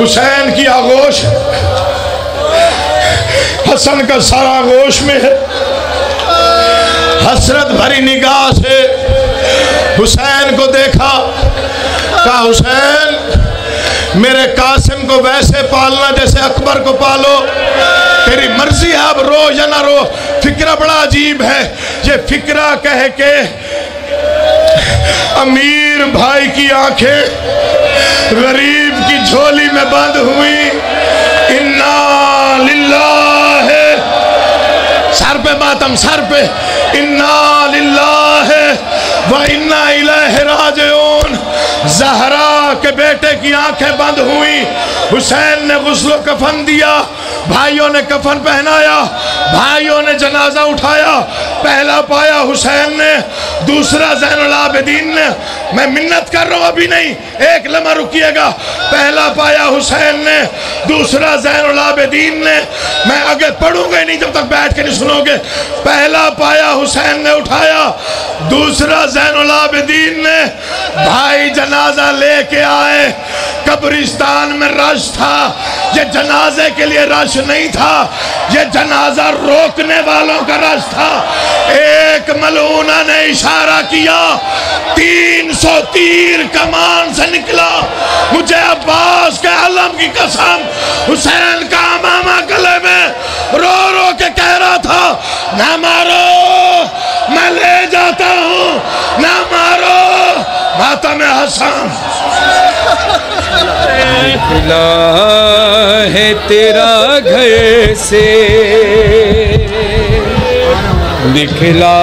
حسین کی آغوش حسن کا سارا آغوش میں ہے حسرت بھری نگاہ سے حسین کو دیکھا کہا حسین میرے قاسم کو ویسے پالنا جیسے اکبر کو پالو تیری مرضی ہے اب رو یا نہ رو فکرہ بڑا عجیب ہے یہ فکرہ کہہ کے امیر بھائی کی آنکھیں غریب کی جھولی میں بند ہوئی انا للہ سر پہ ماتم سر پہ انا للہ و انا الیہ راجعون زہرا کے بیٹے کی آنکھیں بند ہوئی حسین نے غسل و کفن دیا بھائیوں نے کفن پہنایا بھائیوں نے جنازہ اٹھایا پہلا پایا حسین نے دوسرا زین العابدین نے میں منت کر رہا ہوں ابھی نہیں ایک لمحہ رکیے گا پہلا پایا حسین نے دوسرا زین العابدین نے میں آگے پڑھوں گا نہیں جب تک بیٹھ کے نہیں سنو گے پہلا پایا حسین نے اٹھایا دوسرا زین العابدین نے بھائی جنازہ لے کے آئے آئے، قبرستان میں رش تھا، یہ جنازے کے لیے رش نہیں تھا، یہ جنازہ روکنے والوں کا رش تھا۔ ایک ملعونہ نے اشارہ کیا، 300 تیر کمان سے نکلا، مجھے عباس کے علم کی قسم، حسین کا امامہ گلے میں رو رو کے کہہ رہا تھا، نہ مارو میں لے جاتا ہوں، نہ مارو ماتم حسن۔ نکلا ہے تیرا گھر سے، نکلا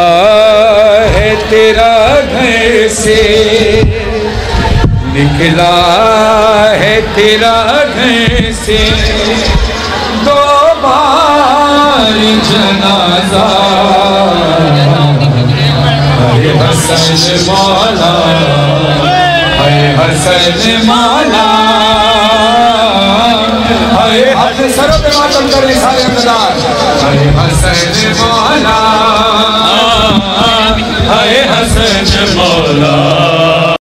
ہے تیرا گھر سے، نکلا ہے تیرا گھر سے، دو بار جنازہ، اے حسن مولا، اے حسن مولا، اے حسن سروں پہ ماتم کرنے سارے اقتدار، اے حسن مولا، اے حسن مولا،